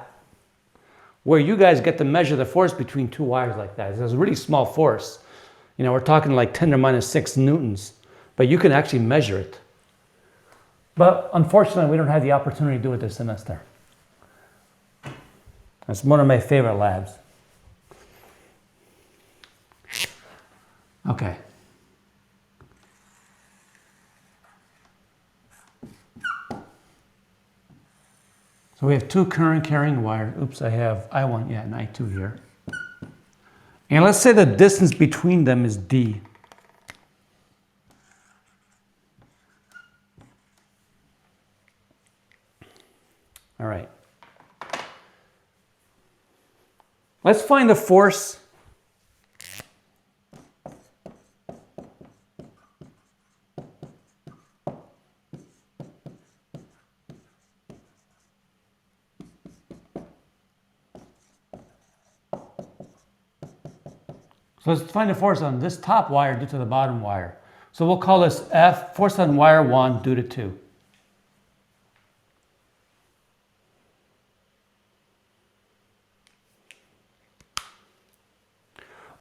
where you guys get to measure the force between 2 wires like that. It's a really small force. You know, we're talking like 10 to the minus 6 newtons, but you can actually measure it. But unfortunately, we don't have the opportunity to do it this semester. That's one of my favorite labs. Okay. So we have 2 current carrying wires. Oops, I have I1, and I2 here. And let's say the distance between them is D. All right. Let's find the force So let's find the force on this top wire due to the bottom wire. So we'll call this F, force on wire 1 due to 2.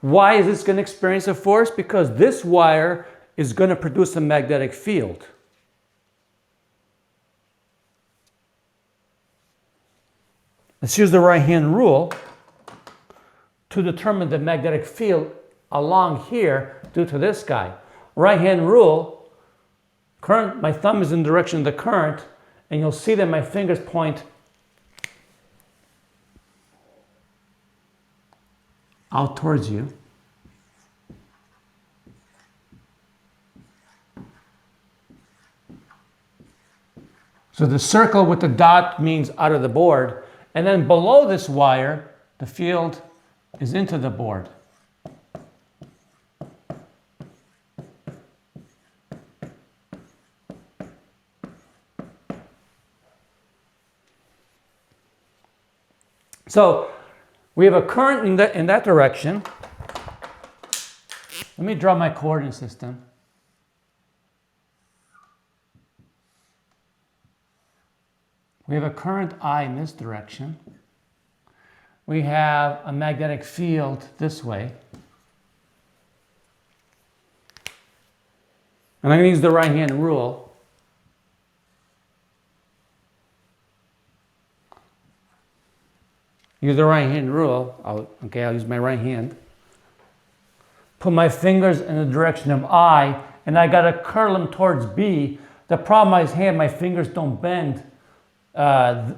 Why is this going to experience a force? Because this wire is going to produce a magnetic field. Let's use the right-hand rule to determine the magnetic field along here due to this guy. Right-hand rule, current, my thumb is in the direction of the current, and you'll see that my fingers point out towards you. So the circle with the dot means out of the board, and then below this wire, the field is into the board. So we have a current in that direction. Let me draw my coordinate system. We have a current I in this direction. We have a magnetic field this way. And I'm going to use the right-hand rule. Use the right-hand rule. I'll use my right hand. Put my fingers in the direction of I, and I got to curl them towards B. The problem I have, my fingers don't bend. Can't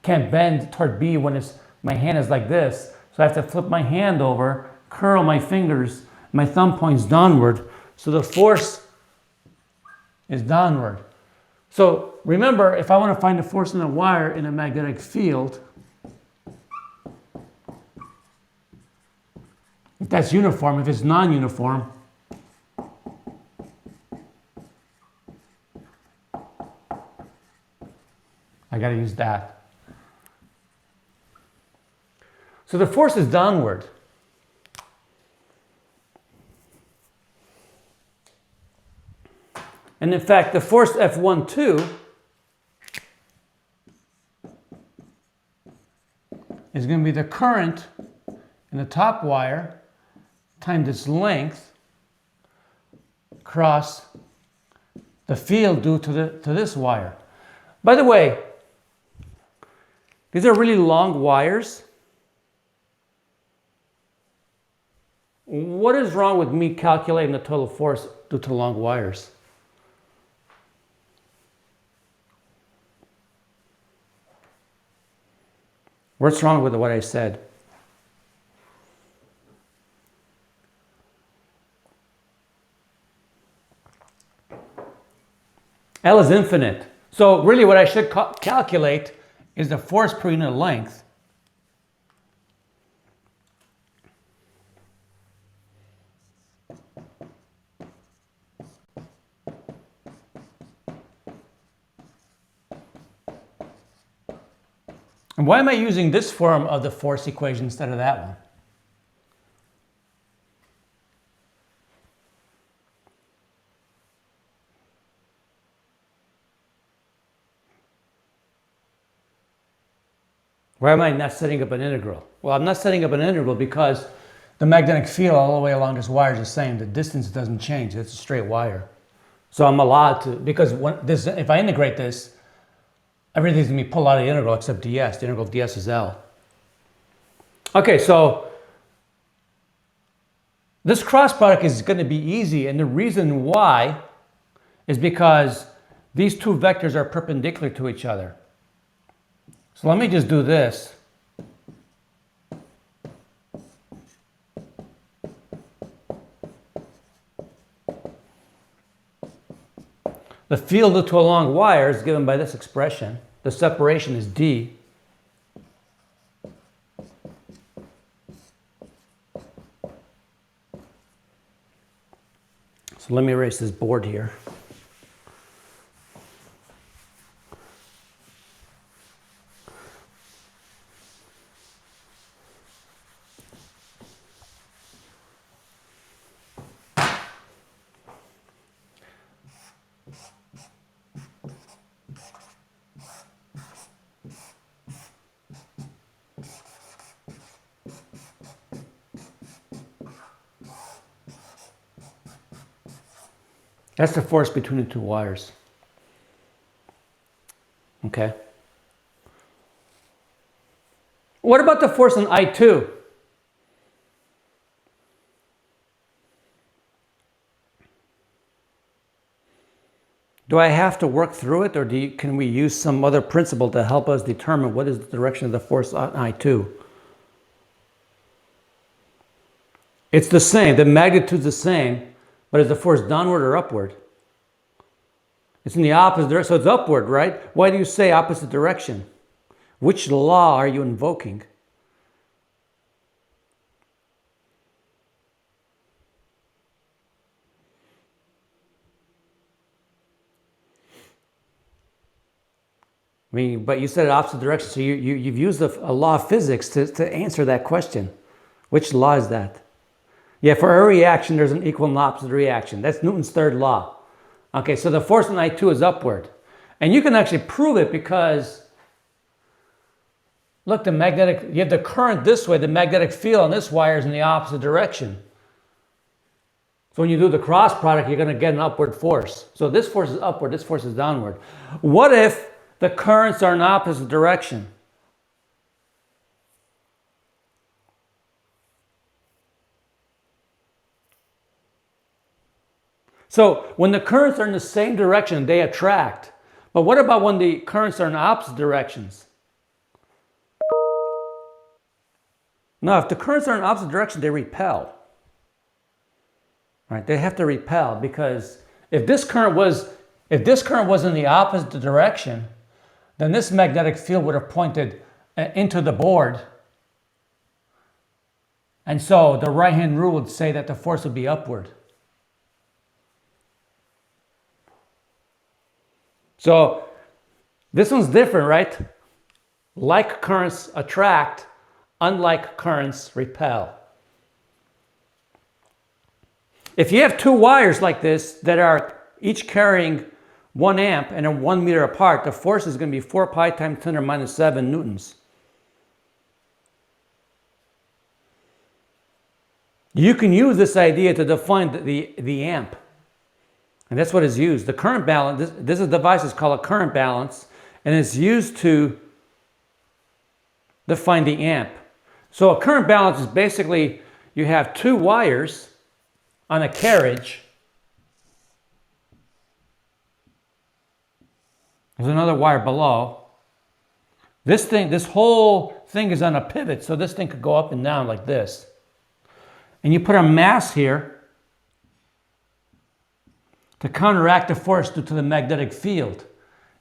bend toward B when my hand is like this. So I have to flip my hand over, curl my fingers, my thumb points downward. So the force is downward. So remember, if I want to find the force in a wire in a magnetic field, if that's uniform, if it's non-uniform, I got to use that. So the force is downward. And in fact, the force F12 is going to be the current in the top wire times its length across the field due to this wire. By the way, these are really long wires. What is wrong with me calculating the total force due to long wires? What's wrong with what I said? L is infinite. So really what I should calculate is the force per unit length. And why am I using this form of the force equation instead of that one? Why am I not setting up an integral? Well, I'm not setting up an integral because the magnetic field all the way along this wire is the same. The distance doesn't change. It's a straight wire. So I'm allowed to, because if I integrate this, everything's going to be pulled out of the integral except ds. The integral of ds is L. Okay, so this cross product is going to be easy, and the reason why is because these two vectors are perpendicular to each other. So let me just do this. The field due to a long wire is given by this expression. The separation is d. So let me erase this board here. That's the force between the two wires. Okay. What about the force on I2? Do I have to work through it, or can we use some other principle to help us determine what is the direction of the force on I2? It's the same. The magnitude's the same. But is the force downward or upward? It's in the opposite direction, so it's upward, right? Why do you say opposite direction? Which law are you invoking? I mean, but you said opposite direction, so you've used a law of physics to answer that question. Which law is that? Yeah, for every reaction, there's an equal and opposite reaction. That's Newton's third law. Okay, so the force on I2 is upward. And you can actually prove it because, look, you have the current this way, the magnetic field on this wire is in the opposite direction. So when you do the cross product, you're going to get an upward force. So this force is upward, this force is downward. What if the currents are in opposite direction? So when the currents are in the same direction, they attract. But what about when the currents are in opposite directions? No, if the currents are in opposite direction, they repel. Right? They have to repel because if this current was in the opposite direction, then this magnetic field would have pointed into the board. And so the right-hand rule would say that the force would be upward. So this one's different, right? Like currents attract, unlike currents repel. If you have two wires like this that are each carrying 1 amp and are 1 meter apart, the force is going to be 4 pi times 10 to the minus 7 newtons. You can use this idea to define the amp. And that's what is used. The current balance, this device is called a current balance, and it's used to define the amp. So a current balance is basically you have two wires on a carriage. There's another wire below. This whole thing is on a pivot, so this thing could go up and down like this. And you put a mass here to counteract the force due to the magnetic field.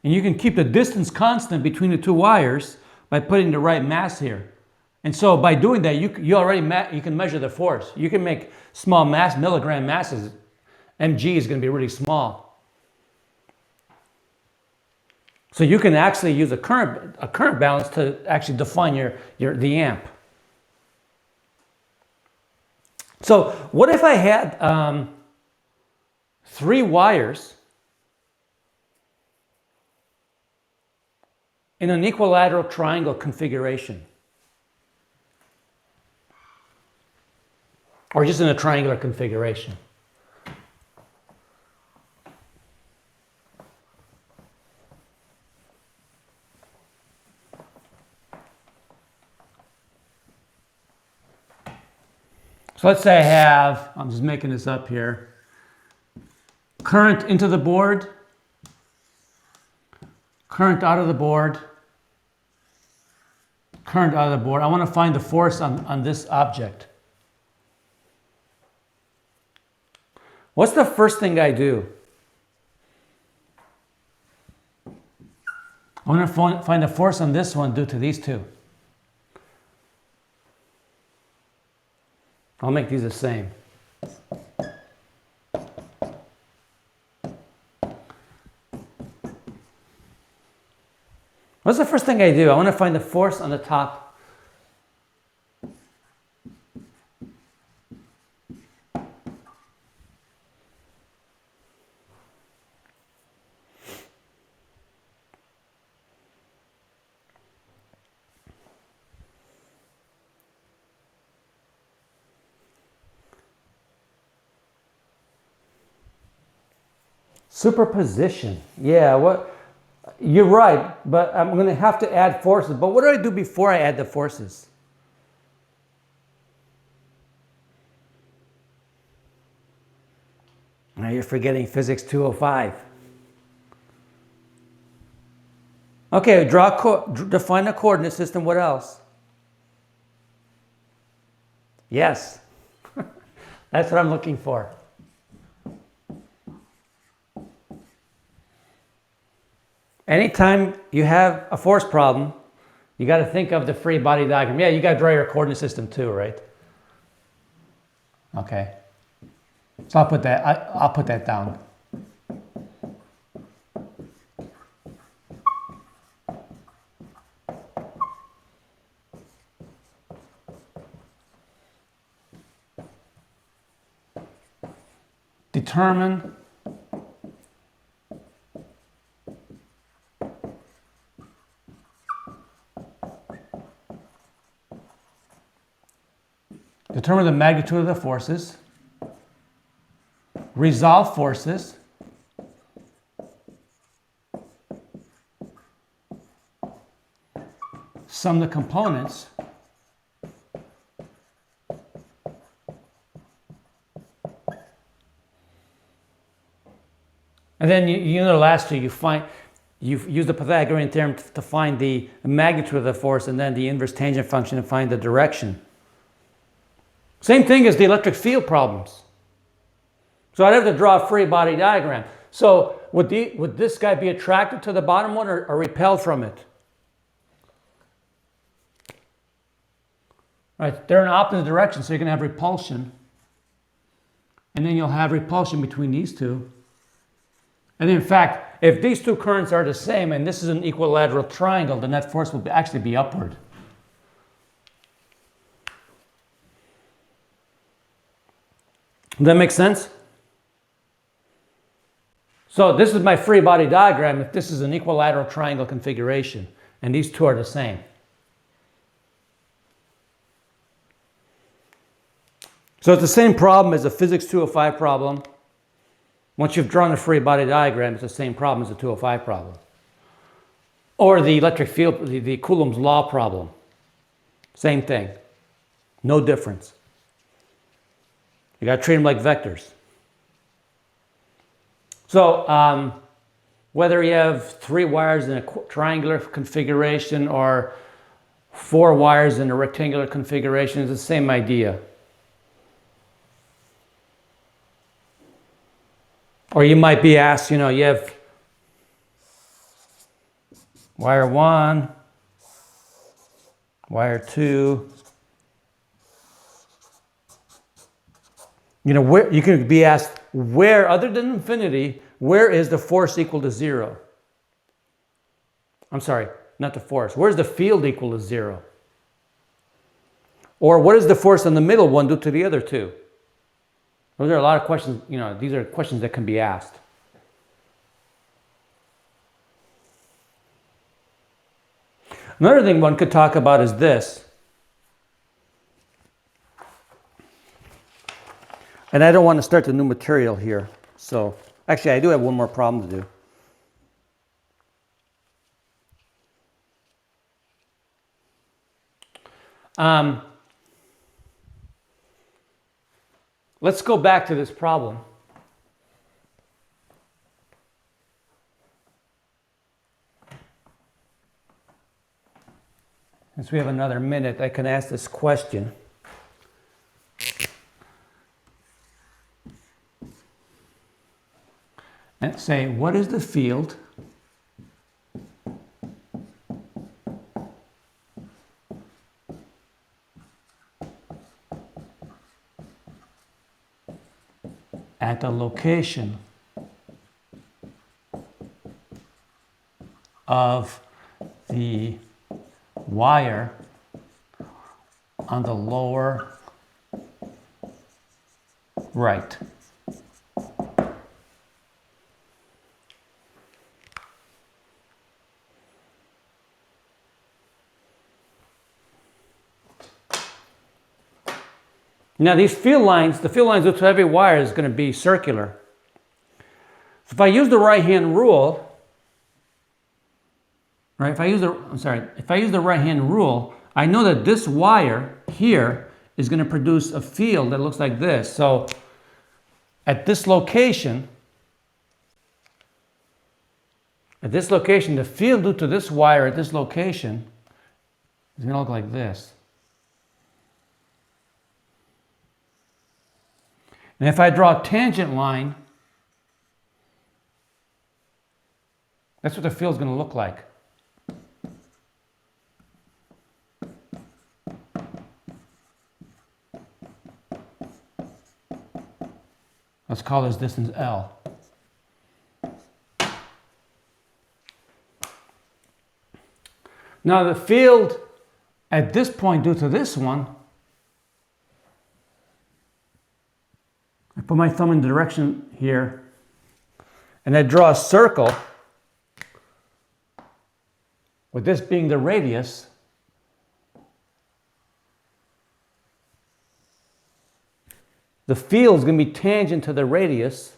And you can keep the distance constant between the two wires by putting the right mass here. And so by doing that, you can measure the force. You can make small mass, milligram masses. mg is going to be really small. So you can actually use a current balance to actually define the amp. So what if I had 3 wires in an equilateral triangle configuration? Or just in a triangular configuration? So let's say I have, I'm just making this up here, current into the board, current out of the board, current out of the board. I want to find the force on this object. What's the first thing I do? I want to find the force on this one due to these two. I'll make these the same. What's the first thing I do? I want to find the force on the top. Superposition. Yeah, you're right, but I'm going to have to add forces. But what do I do before I add the forces? Now you're forgetting physics 205. Okay, define a coordinate system. What else? Yes, that's what I'm looking for. Anytime you have a force problem, you got to think of the free body diagram. Yeah, you got to draw your coordinate system too, right? Okay. So I'll put that down. Determine the magnitude of the forces, resolve forces, sum the components, and then you know the last two, you use the Pythagorean theorem to find the magnitude of the force, and then the inverse tangent function to find the direction. Same thing as the electric field problems. So I'd have to draw a free body diagram. So would this guy be attracted to the bottom one or repelled from it? Right, they're in opposite directions, so you're going to have repulsion. And then you'll have repulsion between these two. And in fact, if these two currents are the same and this is an equilateral triangle, the net force will actually be upward. Does that make sense? So this is my free body diagram if this is an equilateral triangle configuration and these two are the same. So it's the same problem as the Physics 205 problem. Once you've drawn a free body diagram, it's the same problem as the 205 problem. Or the electric field, the Coulomb's law problem. Same thing. No difference. You got to treat them like vectors. So whether you have 3 wires in a triangular configuration or 4 wires in a rectangular configuration, it's the same idea. Or you might be asked, you have wire 1, wire 2. Where you can be asked, where, other than infinity, where is the force equal to 0? I'm sorry, not the force. Where's the field equal to 0? Or what does the force on the middle one do to the other 2? Those are a lot of questions, these are questions that can be asked. Another thing one could talk about is this. And I don't want to start the new material here. So, actually, I do have one more problem to do. Let's go back to this problem. Since we have another minute, I can ask this question. And say, what is the field at the location of the wire on the lower right? Now these field lines, the field lines to every wire is going to be circular. So if I use the right-hand rule, right? If I use the right-hand rule, I know that this wire here is going to produce a field that looks like this. So at this location, the field due to this wire at this location is going to look like this. And if I draw a tangent line, that's what the field is going to look like. Let's call this distance L. Now the field at this point due to this one, I put my thumb in the direction here, and I draw a circle, with this being the radius. The field is going to be tangent to the radius.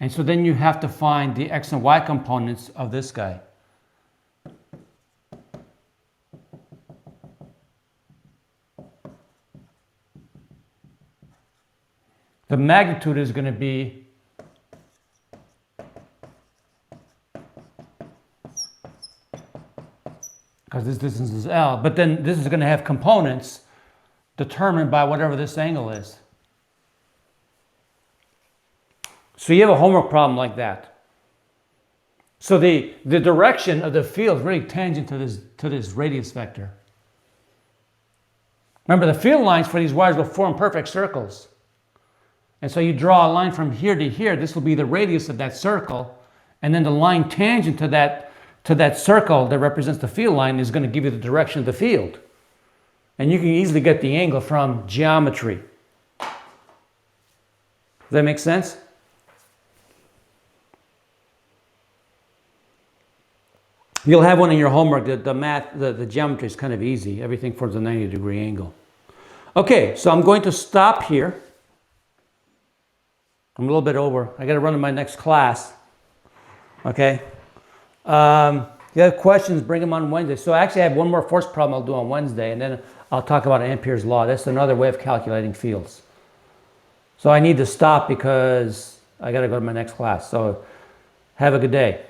And so then you have to find the x and y components of this guy. The magnitude is going to be because this distance is L, but then this is going to have components determined by whatever this angle is. So you have a homework problem like that. So the direction of the field is really tangent to this radius vector. Remember, the field lines for these wires will form perfect circles. And so you draw a line from here to here. This will be the radius of that circle. And then the line tangent to that circle that represents the field line is going to give you the direction of the field. And you can easily get the angle from geometry. Does that make sense? You'll have one in your homework. The math, the geometry is kind of easy. Everything forms a 90-degree angle. Okay, so I'm going to stop here. I'm a little bit over. I got to run to my next class. Okay. If you have questions, bring them on Wednesday. So actually I have one more force problem I'll do on Wednesday, and then I'll talk about Ampere's law. That's another way of calculating fields. So I need to stop because I got to go to my next class. So have a good day.